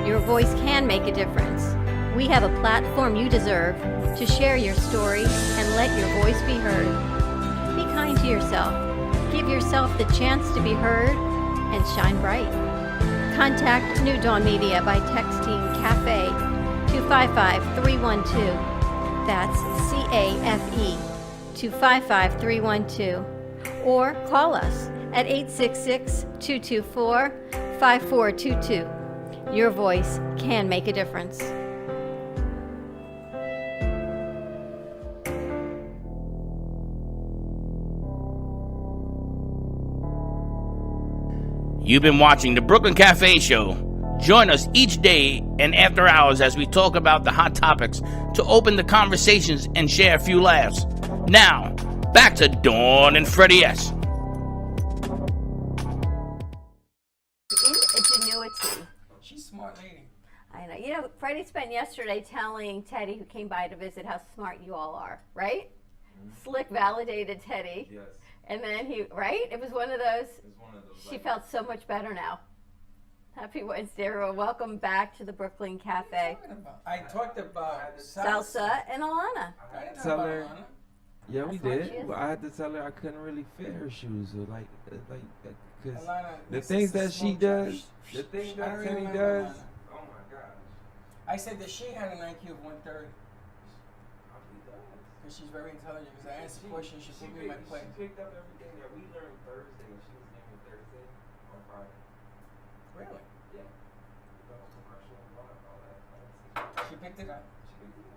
Speaker 2: Your voice can make a difference. We have a platform you deserve to share your story and let your voice be heard. Be kind to yourself. Give yourself the chance to be heard and shine bright. Contact New Dawn Media by texting CAFE to 55312. That's CAFE to 55312. Or call us at 866-224-5422. Your voice can make a difference.
Speaker 8: You've been watching the Brooklyn Cafe Show. Join us each day and after hours as we talk about the hot topics to open the conversations and share a few laughs. Now, back to Dawn and Freddie S.
Speaker 2: Ingenuity.
Speaker 1: She's a smart lady.
Speaker 2: I know. You know, Freddie spent yesterday telling Teddy, who came by to visit, how smart you all are, right? Slick validated Teddy.
Speaker 5: Yes.
Speaker 2: And then right? It was one of those.
Speaker 5: It's one of those.
Speaker 2: She felt so much better now. Happy Wednesday, everyone. Welcome back to the Brooklyn Cafe.
Speaker 1: I talked about
Speaker 2: Salsa and Alana.
Speaker 1: I didn't
Speaker 5: Tell
Speaker 1: talk
Speaker 5: her.
Speaker 1: about Alana.
Speaker 5: Yeah, we
Speaker 2: That's what
Speaker 5: did.
Speaker 2: she is.
Speaker 5: Well, I had to tell her I couldn't really fit her shoes, or because
Speaker 1: Alana
Speaker 5: the
Speaker 1: makes
Speaker 5: things
Speaker 1: us
Speaker 5: that she
Speaker 1: smoke
Speaker 5: does,
Speaker 1: trash.
Speaker 5: the things
Speaker 1: I
Speaker 5: that
Speaker 1: don't
Speaker 5: Teddy
Speaker 1: remember
Speaker 5: does.
Speaker 1: Alana.
Speaker 5: Oh my gosh.
Speaker 1: I said that she had an IQ of 130
Speaker 5: Probably does.
Speaker 1: because she's very intelligent. Because I asked a question, she put me in my place.
Speaker 5: She picked up everything that we learned Thursday when she was leaving Thursday on Friday.
Speaker 1: Really?
Speaker 5: Yeah. The commercial and all that.
Speaker 1: She picked it up.
Speaker 5: She picked it up.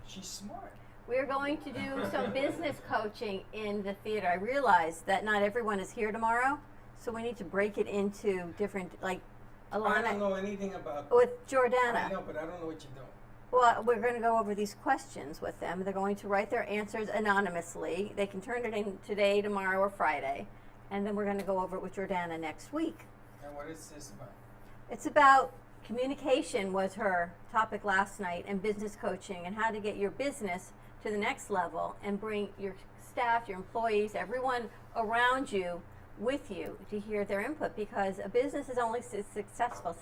Speaker 1: She's smart.
Speaker 2: We're going to do some business coaching in the theater. I realize that not everyone is here tomorrow, so we need to break it into different, like
Speaker 1: I don't
Speaker 2: Alana
Speaker 1: know anything about.
Speaker 2: with
Speaker 1: I
Speaker 2: Jordana.
Speaker 1: know, but I don't know what you're doing.
Speaker 2: Well, we're going to go over these questions with them. They're going to write their answers anonymously. They can turn it in today, tomorrow, or Friday. And then we're going to go over it with Jordana next week.
Speaker 1: And what is this about?
Speaker 2: It's about communication was her topic last night, and business coaching, and how to get your business to the next level and bring your staff, your employees, everyone around you with you to hear their input, because a business is only successful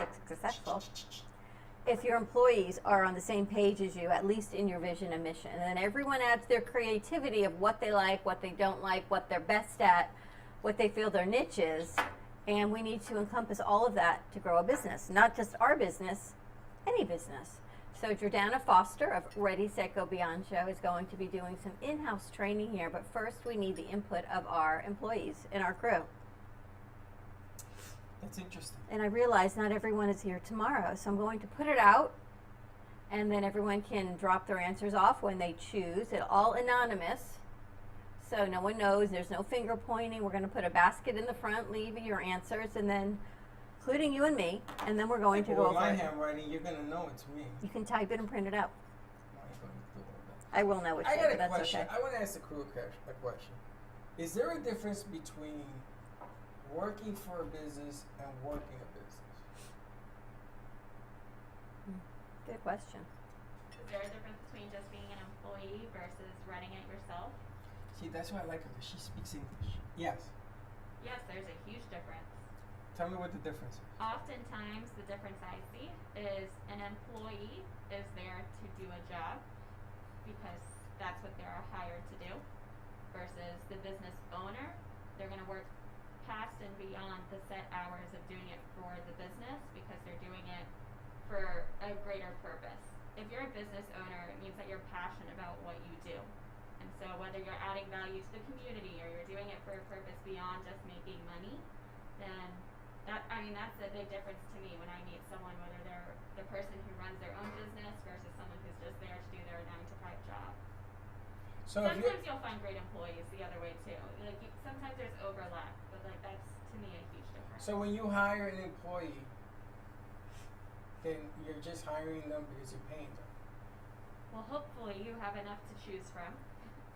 Speaker 2: if your employees are on the same page as you, at least in your vision and mission. And then everyone adds their creativity of what they like, what they don't like, what they're best at, what they feel their niche is. And we need to encompass all of that to grow a business, not just our business, any business. So Jordana Foster of Ready, Set, Go Beyond Show is going to be doing some in-house training here. But first, we need the input of our employees and our crew.
Speaker 1: That's interesting.
Speaker 2: And I realize not everyone is here tomorrow, so I'm going to put it out, and then everyone can drop their answers off when they choose. It's all anonymous, so no one knows. There's no finger pointing. We're going to put a basket in the front, leave your answers, and then, including you and me, and then we're going to go
Speaker 1: Well,
Speaker 2: over
Speaker 1: my
Speaker 2: it.
Speaker 1: handwriting, you're gonna know it's me.
Speaker 2: You can type it and print it out.
Speaker 1: I ain't gonna do all that.
Speaker 2: I will know it's
Speaker 1: I
Speaker 2: you,
Speaker 1: got
Speaker 2: but
Speaker 1: a
Speaker 2: that's
Speaker 1: question.
Speaker 2: okay.
Speaker 1: I want to ask the crew a question. Is there a difference between working for a business and working a business?
Speaker 2: Good question.
Speaker 3: Is there a difference between just being an employee versus running it yourself?
Speaker 1: See, that's why I like her, because she speaks English. Yes.
Speaker 3: Yes, there's a huge difference.
Speaker 1: Tell me what the difference is.
Speaker 3: Oftentimes, the difference I see is an employee is there to do a job because that's what they're hired to do, versus the business owner. They're going to work past and beyond the set hours of doing it for the business because they're doing it for a greater purpose. If you're a business owner, it means that you're passionate about what you do. And so whether you're adding value to the community or you're doing it for a purpose beyond just making money, then that's a big difference to me when I meet someone, whether they're the person who runs their own business versus someone who's just there to do their 9-to-5 job.
Speaker 1: So if
Speaker 3: Sometimes you'll find great employees the other way too. Sometimes there's overlap, but that's to me a huge difference.
Speaker 1: so when you hire an employee, then you're just hiring them because you're paying them.
Speaker 3: Well, hopefully you have enough to choose from.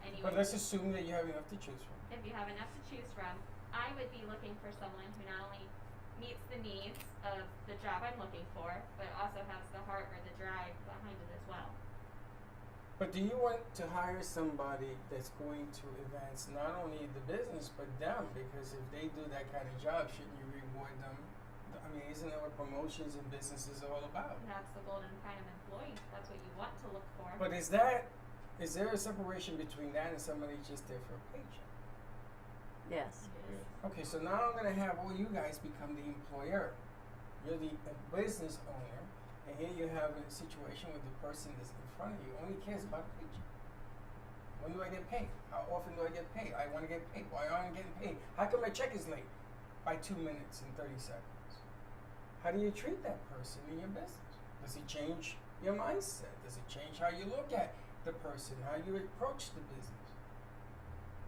Speaker 3: Anyway,
Speaker 1: But let's assume that you have enough to choose from.
Speaker 3: if you have enough to choose from, I would be looking for someone who not only meets the needs of the job I'm looking for, but also has the heart or the drive behind it as well.
Speaker 1: But do you want to hire somebody that's going to advance not only the business but them? Because if they do that kind of job, shouldn't you reward them? I mean, isn't that what promotions in business is all about?
Speaker 3: And that's the golden kind of employee. That's what you want to look for.
Speaker 1: But is there a separation between that and somebody just there for a paycheck?
Speaker 2: Yes.
Speaker 1: Okay, so now I'm going to have all you guys become the employer. You're the business owner, and here you have a situation where the person that's in front of you only cares about the paycheck. When do I get paid? How often do I get paid? I want to get paid. Why aren't I getting paid? How come my check is late? By 2 minutes and 30 seconds. How do you treat that person in your business? Does it change your mindset? Does it change how you look at the person, how you approach the business?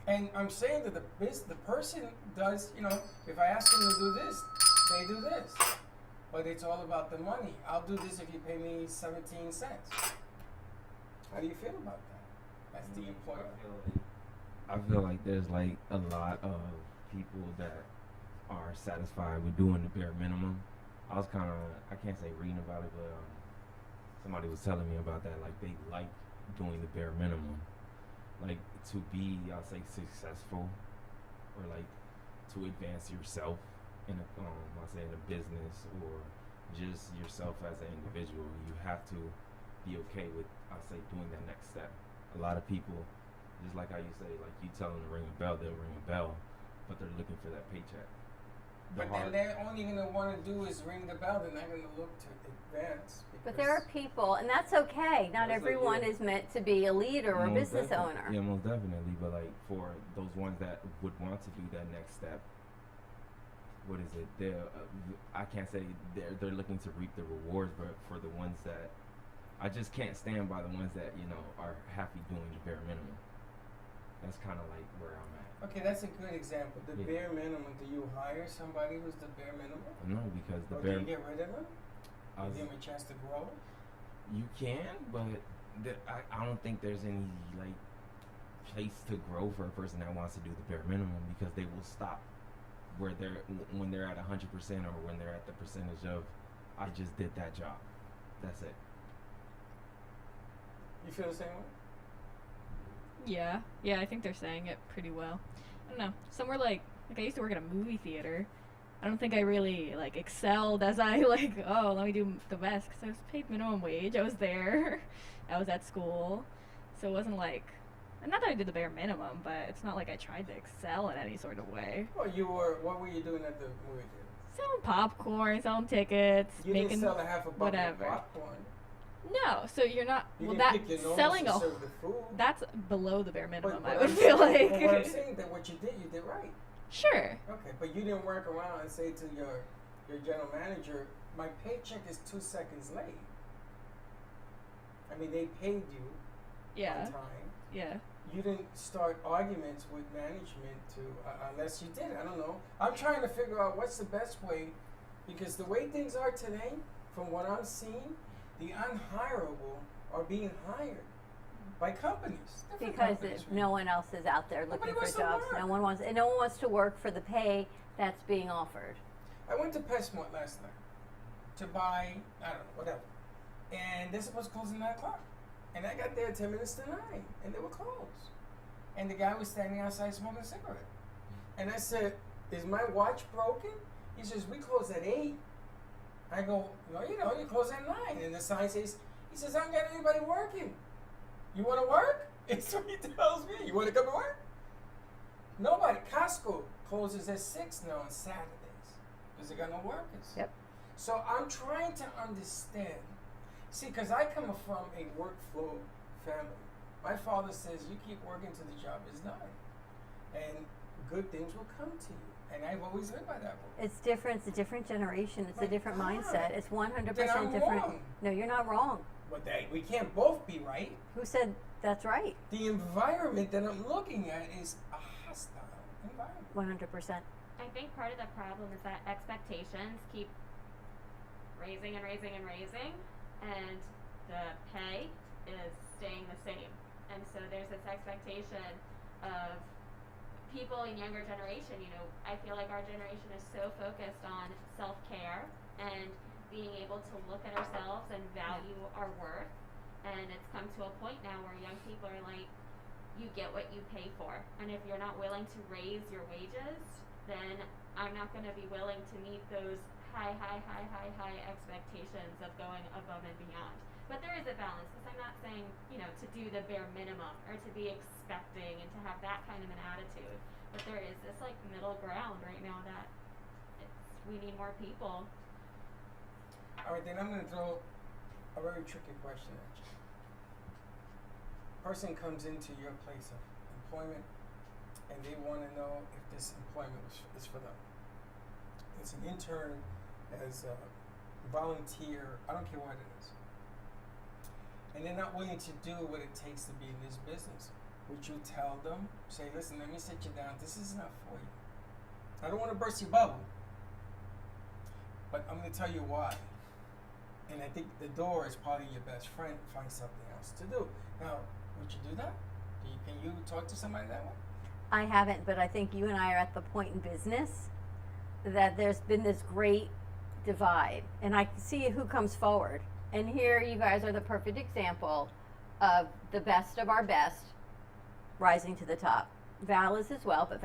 Speaker 1: And I'm saying that the person does, if I ask them to do this, they do this. But it's all about the money. I'll do this if you pay me 17 cents. How do you feel about that? That's the employer.
Speaker 5: I feel like there's like a lot of people that are satisfied with doing the bare minimum. I was kind of, I can't say reading about it, but somebody was telling me about that. Like they like doing the bare minimum. Like to be, I'll say, successful, or like to advance yourself in a, I'll say in a business or just yourself as an individual. You have to be okay with, I'll say, doing that next step. A lot of people, just like how you say, like you tell them to ring a bell, they'll ring a bell, but they're looking for that paycheck.
Speaker 1: But then they're only going to want to do is ring the bell. They're not going to look to advance.
Speaker 2: But there are people, and that's okay. Not everyone is meant to be a leader or a business owner.
Speaker 5: Yeah, most definitely. But like for those ones that would want to do that next step, what is it? They're I can't say they're looking to reap the rewards, but for the ones that I just can't stand by the ones that are happy doing the bare minimum. That's kind of like where I'm at.
Speaker 1: Okay, that's a good example. The bare minimum. Do you hire somebody who's the bare minimum?
Speaker 5: No, because
Speaker 1: do you get rid of them? Give them a chance to grow?
Speaker 5: You can, but I don't think there's any like place to grow for a person that wants to do the bare minimum, because they will stop when they're at 100% or when they're at the percentage of I just did that job. That's it.
Speaker 1: You feel the same way?
Speaker 4: Yeah, I think they're saying it pretty well. I don't know. Somewhere like I used to work at a movie theater. I don't think I really like excelled as I let me do the best, because I was paid minimum wage. I was there. I was at school. So it wasn't like, not that I did the bare minimum, but it's not like I tried to excel in any sort of way.
Speaker 1: Well, what were you doing at the movie theater?
Speaker 4: Selling popcorn, selling tickets,
Speaker 1: you
Speaker 4: making
Speaker 1: didn't sell a half a bucket of popcorn.
Speaker 4: No, so you're not.
Speaker 1: You
Speaker 4: that
Speaker 1: didn't pick your
Speaker 4: selling
Speaker 1: nose to serve the food.
Speaker 4: That's below the bare minimum.
Speaker 1: But
Speaker 4: I would feel like.
Speaker 1: But what I'm saying, that what you did right.
Speaker 4: Sure.
Speaker 1: Okay, but you didn't work around and say to your general manager, my paycheck is 2 seconds late. I mean, they paid you on time.
Speaker 4: Yeah.
Speaker 1: You didn't start arguments with management unless you did. I don't know. I'm trying to figure out what's the best way, because the way things are today, from what I'm seeing, the unhireable are being hired by companies.
Speaker 2: Because no one else is out there looking for jobs. No one wants to work for the pay that's being offered.
Speaker 1: I went to PetSmart last night to buy, I don't know, whatever. And they're supposed to close at 9 o'clock. And I got there at 10 minutes to 9, and they were closed. And the guy was standing outside smoking a cigarette. And I said, is my watch broken? He says, we close at 8. I go, no, you close at 9. And the sign says, he says, I don't got anybody working. You want to work? It's what he tells me. You want to come to work? Nobody. Costco closes at 6 now on Saturdays because they got no workers.
Speaker 2: Yep.
Speaker 1: So I'm trying to understand. See, because I come from a workflow family. My father says you keep working till the job is done, and good things will come to you. And I've always lived by that rule.
Speaker 2: It's different. It's a different generation. It's a different mindset. It's 100%
Speaker 1: Then I'm
Speaker 2: different.
Speaker 1: wrong.
Speaker 2: No, you're not wrong.
Speaker 1: But we can't both be right.
Speaker 2: Who said that's right?
Speaker 1: The environment that I'm looking at is a hostile environment.
Speaker 2: 100%.
Speaker 3: I think part of the problem is that expectations keep raising and raising and raising, and the pay is staying the same. And so there's this expectation of people in younger generation. I feel like our generation is so focused on self-care and being able to look at ourselves and value our worth And it's come to a point now where young people are like, you get what you pay for. And if you're not willing to raise your wages, then I'm not going to be willing to meet those high expectations of going above and beyond. But there is a balance, because I'm not saying, to do the bare minimum or to be expecting and to have that kind of an attitude. But there is this middle ground right now that we need more people.
Speaker 1: All right, then I'm going to throw a very tricky question at you. Person comes into your place of employment and they want to know if this employment is for them. It's an intern, as a volunteer, I don't care what it is. And they're not willing to do what it takes to be in this business. Would you tell them, say, listen, let me sit you down, this is not for you. I don't want to burst your bubble, but I'm going to tell you why. And I think the door is probably your best friend. Find something else to do. Now, would you do that? Can you talk to somebody that way?
Speaker 2: I haven't, but I think you and I are at the point in business that there's been this great divide, and I see who comes forward. And here you guys are the perfect example of the best of our best rising to the top. Val is as well, but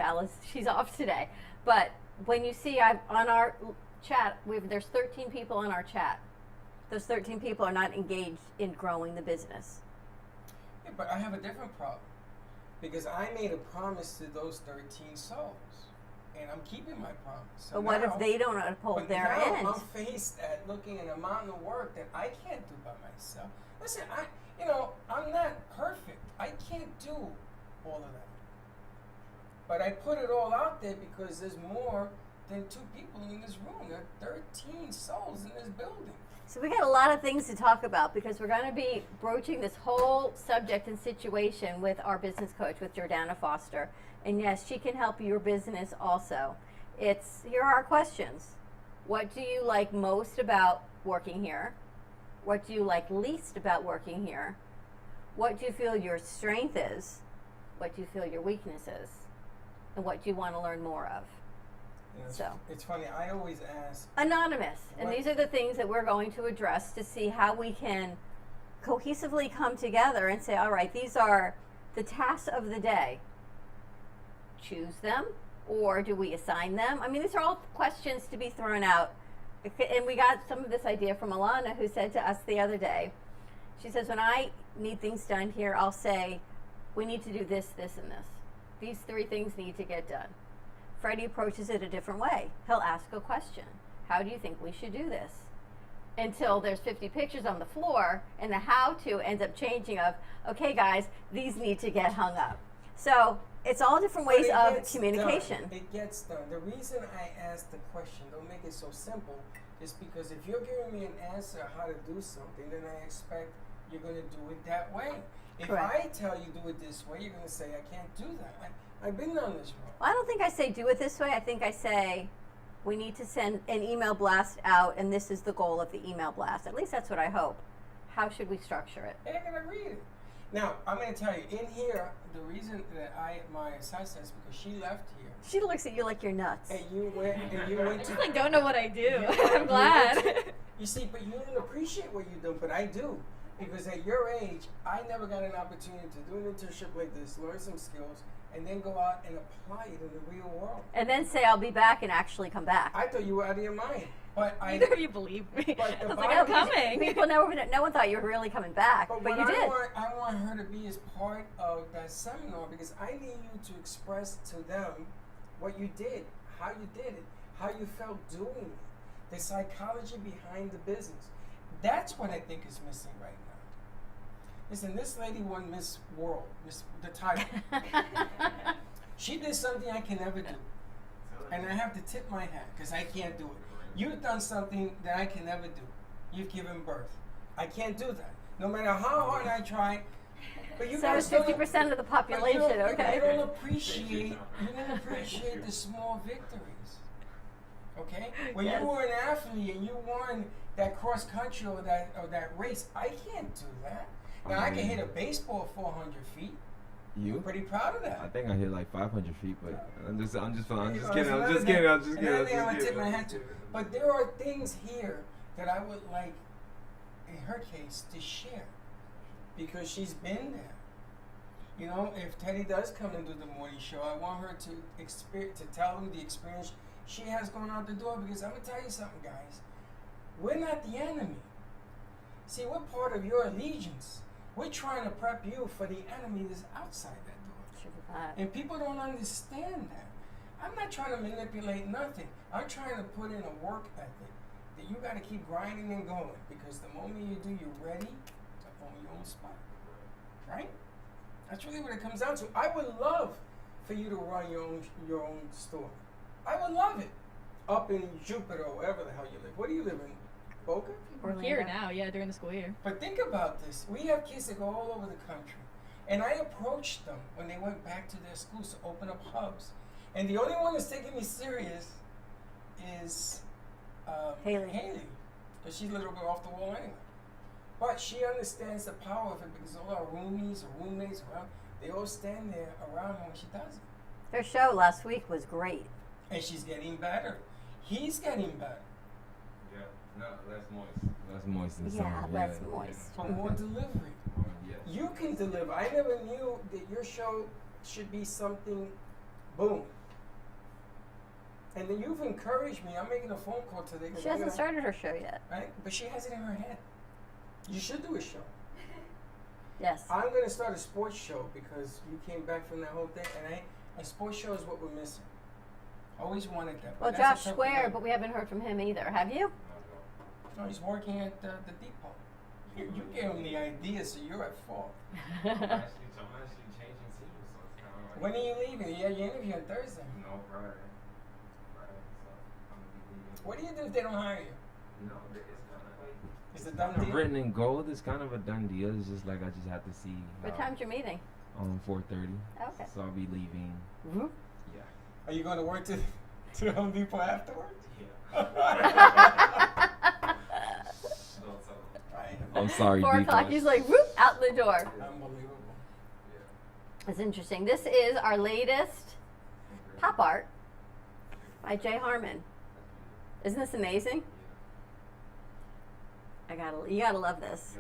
Speaker 2: she's off today. But when you see on our chat, there's 13 people in our chat. Those 13 people are not engaged in growing the business.
Speaker 1: Yeah, but I have a different problem. Because I made a promise to those 13 souls. And I'm keeping my promise. So
Speaker 2: but what if they don't uphold their end?
Speaker 1: I'm faced at looking at a mountain of work that I can't do by myself. Listen, I'm not perfect. I can't do all of that. But I put it all out there because there's more than 2 people in this room. There are 13 souls in this building.
Speaker 2: So we got a lot of things to talk about because we're going to be broaching this whole subject and situation with our business coach, with Jordana Foster. And yes, she can help your business also. Here are our questions. What do you like most about working here? What do you like least about working here? What do you feel your strength is? What do you feel your weakness is? And what do you want to learn more of?
Speaker 1: It's funny, I always ask...
Speaker 2: Anonymous. And these are the things that we're going to address to see how we can cohesively come together and say, all right, these are the tasks of the day. Choose them, or do we assign them? I mean, these are all questions to be thrown out. And we got some of this idea from Alana, who said to us the other day, she says, when I need things done here, I'll say, we need to do this, this, and this. These 3 things need to get done. Freddie approaches it a different way. He'll ask a question. How do you think we should do this? Until there's 50 pictures on the floor, and the how-to ends up changing of, okay, guys, these need to get hung up. So it's all different ways of communication.
Speaker 1: It gets done. The reason I ask the question, don't make it so simple, is because if you're giving me an answer how to do something, then I expect you're going to do it that way. If
Speaker 2: Correct.
Speaker 1: I tell you do it this way, you're going to say, I can't do that. I've been down this road.
Speaker 2: Well, I don't think I say do it this way. I think I say we need to send an email blast out, and this is the goal of the email blast. At least that's what I hope. How should we structure it?
Speaker 1: They're going to read it. Now, I'm going to tell you, in here, the reason that I admire Sasa is because she left here.
Speaker 2: She looks at you like you're nuts.
Speaker 1: And you went
Speaker 4: I
Speaker 1: to...
Speaker 4: just don't know what I do. I'm glad.
Speaker 1: You see, but you didn't appreciate what you do, but I do. Because at your age, I never got an opportunity to do an internship like this, learn some skills, and then go out and apply it in the real world.
Speaker 2: And then say I'll be back and actually come back.
Speaker 1: I thought you were out of your mind. But
Speaker 4: Neither of you believe me.
Speaker 1: But
Speaker 4: I was like, I'm coming.
Speaker 2: No one thought you were really coming back, but you did.
Speaker 1: I want her to be as part of that seminar because I need you to express to them what you did, how you did it, how you felt doing it, the psychology behind the business. That's what I think is missing right now. Listen, this lady won Miss World, the title. She did something I can never do. And I have to tip my hat because I can't do it. You've done something that I can never do. You've given birth. I can't do that. No matter how hard I try. But you
Speaker 2: so it's 50% of the population, okay?
Speaker 1: You don't appreciate the small victories. Okay? When
Speaker 2: Yes.
Speaker 1: you were an athlete and you won that cross country or that race, I can't do that. Now I can hit a baseball 400 feet.
Speaker 5: You?
Speaker 1: I'm pretty proud of that.
Speaker 5: I think I hit like 500 feet, but I'm just kidding. I'm just
Speaker 1: Another
Speaker 5: kidding.
Speaker 1: thing I'm gonna tip my hat to. But there are things here that I would like, in her case, to share. because she's been there. You know, if Teddy does come and do the morning show, I want her to tell him the experience she has going out the door, because I'm going to tell you something, guys. We're not the enemy. See, we're part of your allegiance. We're trying to prep you for the enemy that's outside that door. And people don't understand that. I'm not trying to manipulate nothing. I'm trying to put in a work ethic that you got to keep grinding and going, because the moment you do, you're ready to own your own spot. Right? That's really what it comes down to. I would love for you to run your own store. I would love it. Up in Jupiter or wherever the hell you live. Where do you live in? Boca?
Speaker 4: We're here now, yeah, during the school year.
Speaker 1: But think about this. We have kids that go all over the country. And I approached them when they went back to their schools to open up hubs. And the only one that's taking me serious is Haley. Because she's a little bit off the wall anyway. But she understands the power of it, because all our roomies or roommates around, they all stand there around her when she does it.
Speaker 2: Her show last week was great.
Speaker 1: And she's getting better. He's getting better.
Speaker 5: Yeah, no, less moist. Less moist than
Speaker 2: Yeah,
Speaker 5: some.
Speaker 2: less moist.
Speaker 1: For more delivery.
Speaker 5: Yes.
Speaker 1: You can deliver. I never knew that your show should be something, boom. And then you've encouraged me. I'm making a phone call today.
Speaker 2: She hasn't started her show yet.
Speaker 1: Right? But she has it in her head. You should do a show.
Speaker 2: Yes.
Speaker 1: I'm going to start a sports show, because you came back from that whole thing. And a sports show is what we're missing. Always wanted that.
Speaker 2: Well, Josh Square, but we haven't heard from him either. Have you?
Speaker 1: No, he's working at the depot. You gave him the idea, so you're at fault.
Speaker 5: I'm actually changing teams, so it's kind of like.
Speaker 1: When are you leaving? You have your interview on Thursday.
Speaker 5: No, Friday. So I'm gonna be leaving.
Speaker 1: What do you do if they don't hire you?
Speaker 5: No, it's kind of like.
Speaker 1: It's a done deal.
Speaker 5: Written in gold. It's kind of a done deal. It's just like I just have to see.
Speaker 2: What time's your meeting?
Speaker 5: 4:30.
Speaker 2: Okay.
Speaker 5: So I'll be leaving.
Speaker 2: Mm-hmm.
Speaker 5: Yeah.
Speaker 1: Are you going to work to Home Depot afterwards?
Speaker 5: Yeah. I'm sorry,
Speaker 2: 4 o'clock,
Speaker 5: Deacon.
Speaker 2: he's like, whoop, out the door.
Speaker 1: Unbelievable.
Speaker 2: That's interesting. This is our latest pop art by Jay Harmon. Isn't this amazing? You gotta love this.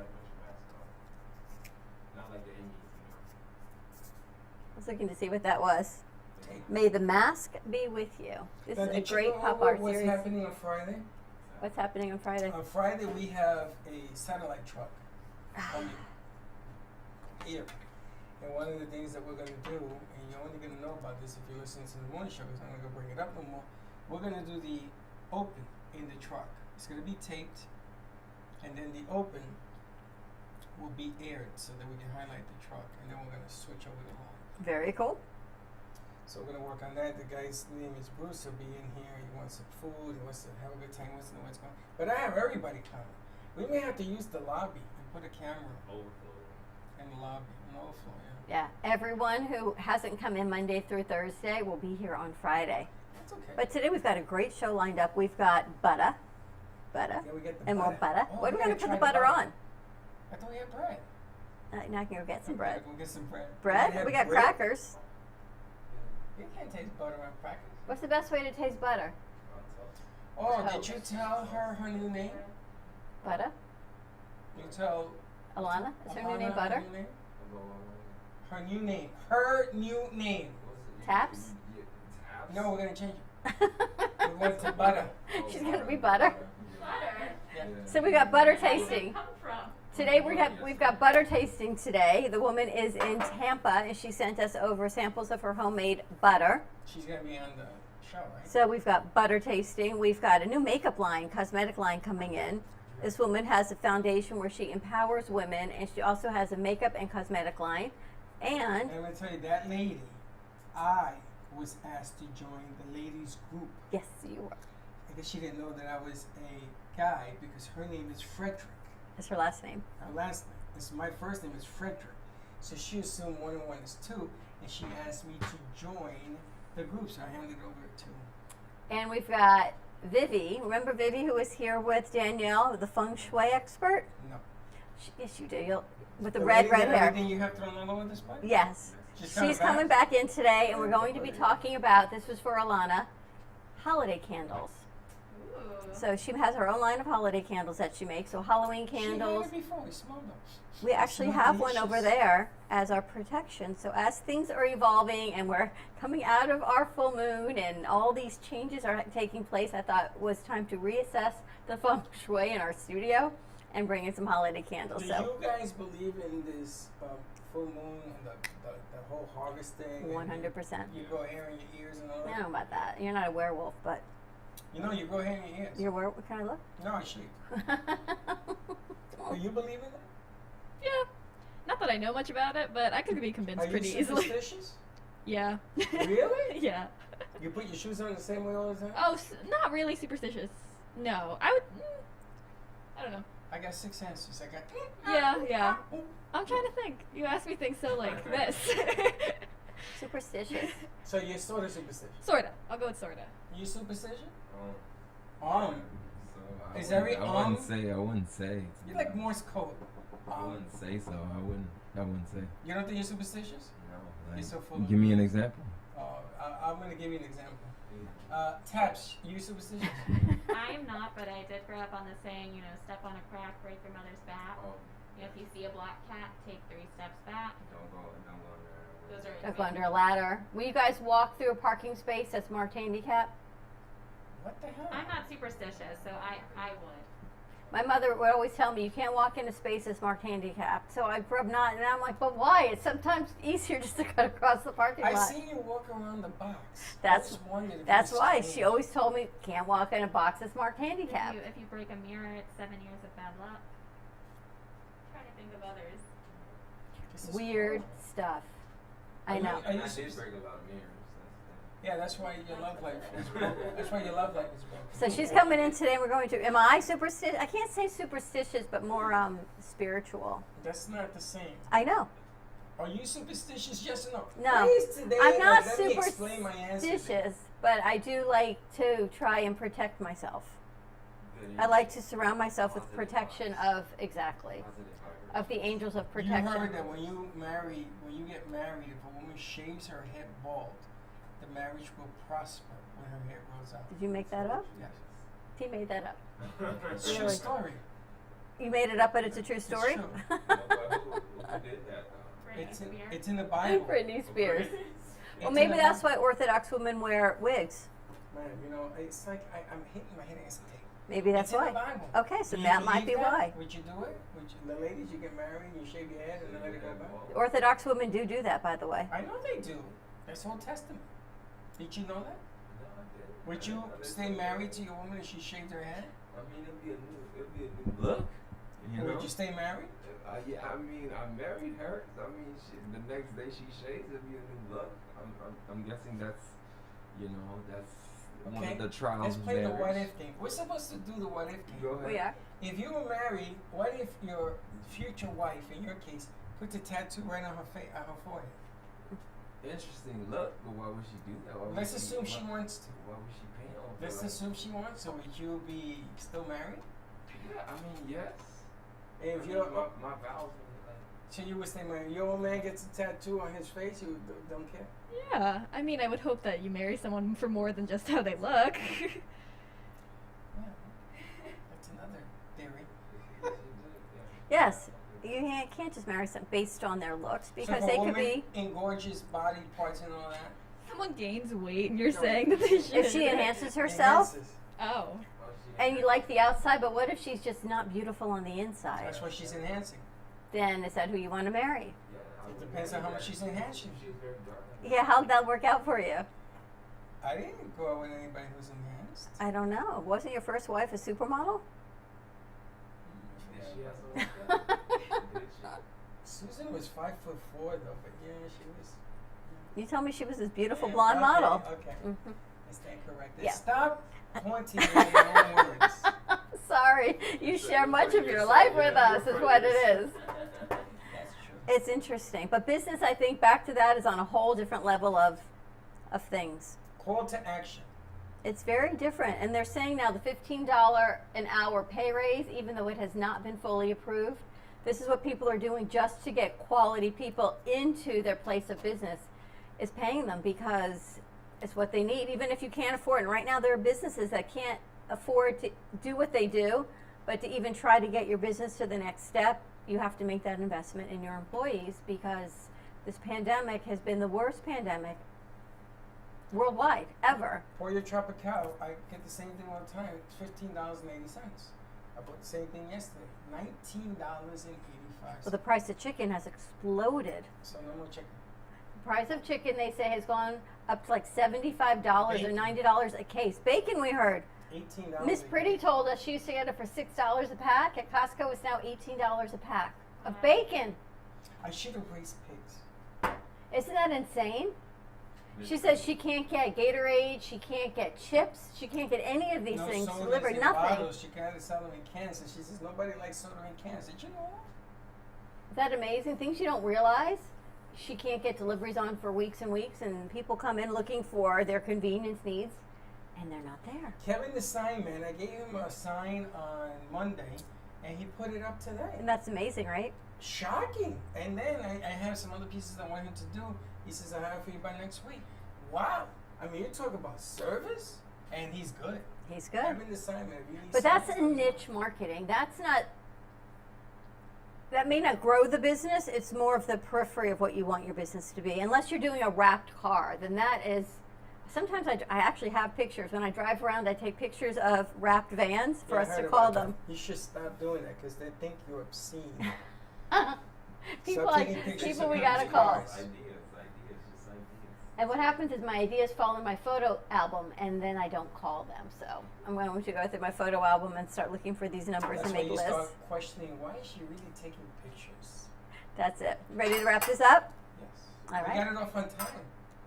Speaker 5: Not like the Indies,
Speaker 2: I was looking to see what that was. May the mask be with you. This is a great pop art
Speaker 1: what's
Speaker 2: series.
Speaker 1: happening on Friday?
Speaker 2: What's happening on Friday?
Speaker 1: On Friday, we have a satellite truck coming here. And one of the things that we're going to do, and you're only going to know about this if you listen to the morning show, because I'm not going to bring it up no more, we're going to do the open in the truck. It's going to be taped, and then the open will be aired so that we can highlight the truck, and then we're going to switch over to live.
Speaker 2: Very cool.
Speaker 1: So we're going to work on that. The guy's name is Bruce. He'll be in here. He wants some food. He wants to have a good time. He wants to know what's going on. But I have everybody coming. We may have to use the lobby and put a camera in the lobby. An overflow, yeah.
Speaker 2: Yeah, everyone who hasn't come in Monday through Thursday will be here on Friday.
Speaker 1: That's okay.
Speaker 2: But today we've got a great show lined up. We've got butter,
Speaker 1: Yeah, we get the
Speaker 2: and more butter.
Speaker 1: Oh,
Speaker 2: What are we
Speaker 1: gotta
Speaker 2: going to put
Speaker 1: try
Speaker 2: the butter on?
Speaker 1: I thought we had bread.
Speaker 2: Now I can go get some bread.
Speaker 1: We'll get some bread.
Speaker 2: Bread?
Speaker 1: have
Speaker 2: We got
Speaker 1: bread.
Speaker 2: crackers.
Speaker 1: You can't taste butter on crackers.
Speaker 2: What's the best way to taste butter?
Speaker 1: Oh, did
Speaker 2: Toast.
Speaker 1: you tell her new name?
Speaker 2: Butter?
Speaker 1: You tell
Speaker 2: Alana? Is her new
Speaker 1: Alana
Speaker 2: name Butter?
Speaker 1: Her new name. Her new name.
Speaker 2: Taps?
Speaker 1: No, we're gonna change it. We went to butter.
Speaker 2: She's going to be Butter.
Speaker 3: Butter.
Speaker 1: Yeah.
Speaker 2: So we got butter
Speaker 3: Where did it
Speaker 2: tasting.
Speaker 3: come from?
Speaker 2: Today we've got butter tasting today. The woman is in Tampa and she sent us over samples of her homemade butter.
Speaker 1: She's gonna be on the show, right?
Speaker 2: So we've got butter tasting. We've got a new makeup line, cosmetic line coming in. This woman has a foundation where she empowers women, and she also has a makeup and cosmetic line. And
Speaker 1: And I'm gonna tell you, that lady, I was asked to join the ladies group.
Speaker 2: yes, you were.
Speaker 1: Because she didn't know that I was a guy, because her name is Frederick.
Speaker 2: That's her last name.
Speaker 1: Her last name. My first name is Frederick. So she assumed 1 and 1 is 2, and she asked me to join the group, so I handed it over to.
Speaker 2: And we've got Vivi. Remember Vivi, who was here with Danielle, the feng shui expert?
Speaker 1: No.
Speaker 2: Yes, you do. With the
Speaker 1: The
Speaker 2: red
Speaker 1: lady that
Speaker 2: hair.
Speaker 1: Everything you have thrown all over this place?
Speaker 2: Yes. She's coming back in today, and we're going to be talking about, this was for Alana, holiday candles. So she has her own line of holiday candles that she makes. So Halloween candles.
Speaker 1: She had it before. We smelled them.
Speaker 2: We actually
Speaker 1: smell
Speaker 2: have one over
Speaker 1: delicious.
Speaker 2: there as our protection. So as things are evolving and we're coming out of our full moon and all these changes are taking place, I thought it was time to reassess the feng shui in our studio and bring in some holiday candles.
Speaker 1: Do
Speaker 2: So
Speaker 1: you guys believe in this full moon and the whole harvest thing?
Speaker 2: 100%.
Speaker 1: You grow hair in your ears and all
Speaker 2: I
Speaker 1: that?
Speaker 2: don't know about that. You're not a werewolf, but
Speaker 1: You know, you grow hair in your ears.
Speaker 2: you're a werewolf. Can I look?
Speaker 1: No, I shave. Do you believe in that?
Speaker 4: Yeah. Not that I know much about it, but I could be convinced
Speaker 1: Are you
Speaker 4: pretty easily.
Speaker 1: superstitious?
Speaker 4: Yeah.
Speaker 1: Really?
Speaker 4: Yeah.
Speaker 1: You put your shoes on the same way all the time?
Speaker 4: Oh, not really superstitious. No, I would. I don't know.
Speaker 1: I got 6 answers. I got.
Speaker 4: Yeah. I'm trying to think. You asked me things so like this.
Speaker 2: Superstitious.
Speaker 1: So you're sort of superstitious.
Speaker 4: Sorta. I'll go with sorta.
Speaker 1: You superstitious?
Speaker 5: So
Speaker 1: Is
Speaker 5: I
Speaker 1: every
Speaker 5: wouldn't say. I wouldn't say.
Speaker 1: You like Morse code.
Speaker 5: I wouldn't say so. I wouldn't say.
Speaker 1: You don't think you're superstitious?
Speaker 5: No.
Speaker 1: You're so full of
Speaker 5: Give me an example.
Speaker 1: I'm going to give you an example. Taps, you superstitious?
Speaker 3: I am not, but I did grow up on the saying, step on a crack, break your mother's back. If you see a black cat, take 3 steps back.
Speaker 5: Don't go under.
Speaker 3: Those are
Speaker 2: Don't go under a ladder. Will you guys walk through a parking space that's marked handicap?
Speaker 1: What the hell?
Speaker 3: I'm not superstitious, so I would.
Speaker 2: My mother would always tell me you can't walk into spaces marked handicapped. So I grew up not, and I'm like, but why? It's sometimes easier just to cut across the parking
Speaker 1: I
Speaker 2: lot.
Speaker 1: seen you walk around the box.
Speaker 2: That's-
Speaker 1: I just wondered if
Speaker 2: That's
Speaker 1: it was
Speaker 2: why
Speaker 1: strange.
Speaker 2: she always told me can't walk in a box that's marked
Speaker 3: If
Speaker 2: handicapped.
Speaker 3: you break a mirror, it's 7 years of bad luck. I'm trying to think of others.
Speaker 1: This is
Speaker 2: Weird
Speaker 1: cool.
Speaker 2: stuff.
Speaker 1: Are
Speaker 2: I
Speaker 1: you-
Speaker 2: know.
Speaker 1: Are you
Speaker 5: I did
Speaker 1: superstitious?
Speaker 5: break a lot of mirrors.
Speaker 1: Yeah, that's why your love life is broken. That's why your love life is broken.
Speaker 2: So she's coming in today. And we're going to. Am I superstitious? I can't say superstitious, but more spiritual.
Speaker 1: That's not the same.
Speaker 2: I know.
Speaker 1: Are you superstitious? Yes or no?
Speaker 2: No.
Speaker 1: Please today,
Speaker 2: I'm not
Speaker 1: let me explain my answer.
Speaker 2: superstitious, but I do like to try and protect myself. I like to surround myself with protection of of the angels of protection.
Speaker 1: You heard that when you get married, if a woman shaves her head bald, the marriage will prosper when her hair grows out.
Speaker 2: Did you make that up?
Speaker 1: Yes.
Speaker 2: He made that up.
Speaker 1: It's a true
Speaker 2: Really?
Speaker 1: story.
Speaker 2: You made it up, but it's a true story.
Speaker 1: true.
Speaker 5: Who did that though?
Speaker 3: Britney
Speaker 1: It's
Speaker 3: Spears.
Speaker 1: in the Bible.
Speaker 2: Britney Spears.
Speaker 1: It's
Speaker 2: Well,
Speaker 1: in
Speaker 2: maybe
Speaker 1: the
Speaker 2: that's
Speaker 1: Bible.
Speaker 2: why Orthodox women wear wigs.
Speaker 1: Man, it's like I'm hitting my head against the table.
Speaker 2: Maybe that's
Speaker 1: it's
Speaker 2: why.
Speaker 1: in the Bible.
Speaker 2: Okay, so
Speaker 1: Do you
Speaker 2: that might be
Speaker 1: believe that?
Speaker 2: why.
Speaker 1: Would you do it? The ladies, you get married, you shave your head, and then let it go back.
Speaker 2: Orthodox women do that, by the way.
Speaker 1: I know they do. That's Old Testament. Did you know that?
Speaker 5: No, I didn't.
Speaker 1: Would you stay married to your woman if she shaved her head?
Speaker 5: I mean, it'd be a new look. You know?
Speaker 1: Would you stay married?
Speaker 5: Yeah, I mean, I married her. I mean, the next day she shaves, it'd be a new look. I'm guessing that's one
Speaker 1: Okay.
Speaker 5: of the trials
Speaker 1: Let's
Speaker 5: of
Speaker 1: play the
Speaker 5: marriage.
Speaker 1: what if game. We're supposed to do the what if game.
Speaker 5: Go ahead.
Speaker 2: We are.
Speaker 1: If you were married, what if your future wife, in your case, puts a tattoo right on her forehead?
Speaker 5: Interesting look, but why would she do that? Why would
Speaker 1: Let's assume she wants to.
Speaker 5: Why would she pay off?
Speaker 1: Let's assume she wants. So would you be still married?
Speaker 5: Yeah, I mean, yes.
Speaker 1: If
Speaker 5: I mean,
Speaker 1: you're,
Speaker 5: my vows are like.
Speaker 1: so you would stay married. Your old man gets a tattoo on his face. You don't care.
Speaker 4: Yeah. I mean, I would hope that you marry someone for more than just how they look.
Speaker 1: Yeah, that's another theory.
Speaker 2: Yes, you can't just marry someone based on their looks because
Speaker 1: so if
Speaker 2: they
Speaker 1: a
Speaker 2: could
Speaker 1: woman
Speaker 2: be.
Speaker 1: engorges body parts and all that.
Speaker 4: Someone gains weight and you're saying that they should.
Speaker 2: If she enhances herself,
Speaker 1: enhances.
Speaker 4: Oh.
Speaker 2: and you like the outside, but what if she's just not beautiful on the inside?
Speaker 1: That's what she's enhancing.
Speaker 2: Then is that who you want to marry?
Speaker 1: It depends on how much she's enhancing.
Speaker 5: She's very dark.
Speaker 2: Yeah, how'd that work out for you?
Speaker 1: I didn't go out with anybody who's enhanced.
Speaker 2: I don't know. Wasn't your first wife a supermodel?
Speaker 5: Did she have something like that? Did she?
Speaker 1: Susan was 5'4" though, but yeah, she was.
Speaker 2: You told me she was this beautiful
Speaker 1: Yeah,
Speaker 2: blonde
Speaker 1: okay,
Speaker 2: model.
Speaker 1: Okay,
Speaker 2: Mhm.
Speaker 1: I stand corrected.
Speaker 2: Yeah.
Speaker 1: Stop pointing in your own words.
Speaker 2: Sorry, you share much of your life with us, is what it is.
Speaker 1: That's true.
Speaker 2: It's interesting. But business, I think, back to that, is on a whole different level of things.
Speaker 1: Call to action.
Speaker 2: It's very different. And they're saying now the $15 an hour pay raise, even though it has not been fully approved, this is what people are doing just to get quality people into their place of business, is paying them because it's what they need, even if you can't afford it. And right now there are businesses that can't afford to do what they do, but to even try to get your business to the next step, you have to make that investment in your employees, because this pandemic has been the worst pandemic worldwide ever.
Speaker 1: Pollo Tropical, I get the same thing all the time. It's $15.80. I bought the same thing yesterday. $19.85.
Speaker 2: Well, the price of chicken has exploded.
Speaker 1: So no more chicken.
Speaker 2: The price of chicken, they say, has gone up to like $75 or $90 a case. Bacon, we heard.
Speaker 1: $18.
Speaker 2: Miss Pretty told us she used to get it for $6 a pack. At Costco, it's now $18 a pack of bacon.
Speaker 1: I should have raised pigs.
Speaker 2: Isn't that insane? She says she can't get Gatorade, she can't get chips, she can't get any of these things
Speaker 1: sodas
Speaker 2: delivered,
Speaker 1: in
Speaker 2: nothing.
Speaker 1: Bottles. She can only sell them in cans, and she says nobody likes soda in cans. Did you know that?
Speaker 2: Is that amazing? Things you don't realize. She can't get deliveries on for weeks and weeks, and people come in looking for their convenience needs, and they're not there.
Speaker 1: Kevin the sign man, I gave him a sign on Monday, and he put it up today.
Speaker 2: And that's amazing, right?
Speaker 1: Shocking. And then I have some other pieces I want him to do. He says, I'll have it for you by next week. Wow. I mean, you talk about service, and he's good.
Speaker 2: He's good.
Speaker 1: Kevin the sign man.
Speaker 2: But that's a niche marketing. That's not, that may not grow the business. It's more of the periphery of what you want your business to be. Unless you're doing a wrapped car, then that is, sometimes I actually have pictures. When I drive around, I take pictures of wrapped vans for us to call them.
Speaker 1: You should stop doing that, because they think you're obscene.
Speaker 2: People
Speaker 1: Stop taking pictures
Speaker 2: people
Speaker 1: of
Speaker 2: we
Speaker 1: people's
Speaker 2: gotta call.
Speaker 1: cars.
Speaker 5: Ideas, just ideas.
Speaker 2: And what happens is my ideas fall in my photo album, and then I don't call them. So I'm going to go through my photo album and start looking for these numbers
Speaker 1: That's
Speaker 2: and
Speaker 1: when
Speaker 2: make
Speaker 1: you
Speaker 2: lists.
Speaker 1: start questioning, why is she really taking pictures?
Speaker 2: That's it. Ready to wrap this up?
Speaker 1: Yes.
Speaker 2: All right.
Speaker 1: We got it off on time.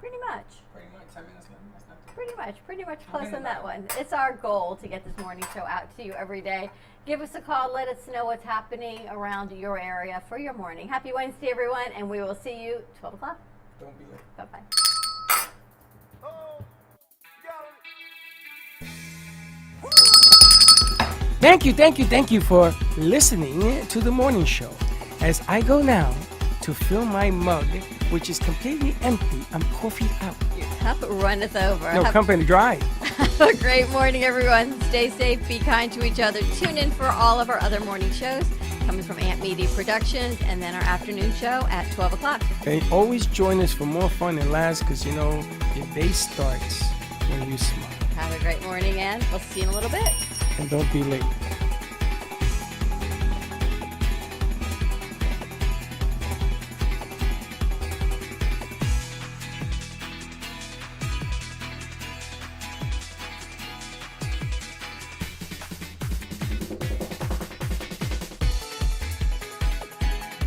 Speaker 2: Pretty much.
Speaker 1: Pretty much. I mean, that's not too
Speaker 2: Pretty much
Speaker 1: Okay,
Speaker 2: close on
Speaker 1: bye.
Speaker 2: that one. It's our goal to get this morning show out to you every day. Give us a call. Let us know what's happening around your area for your morning. Happy Wednesday, everyone, and we will see you 12 o'clock.
Speaker 1: Don't be late.
Speaker 2: Bye-bye.
Speaker 1: Thank you for listening to the morning show. As I go now to fill my mug, which is completely empty, I'm coffee out.
Speaker 2: Your cup runneth over.
Speaker 1: No, company dry.
Speaker 2: Have a great morning, everyone. Stay safe. Be kind to each other. Tune in for all of our other morning shows coming from Ant Media Productions, and then our afternoon show at 12 o'clock.
Speaker 1: And always join us for more fun and laughs, because, you know, your day starts when you smile.
Speaker 2: Have a great morning, and we'll see you in a little bit.
Speaker 1: And don't be late.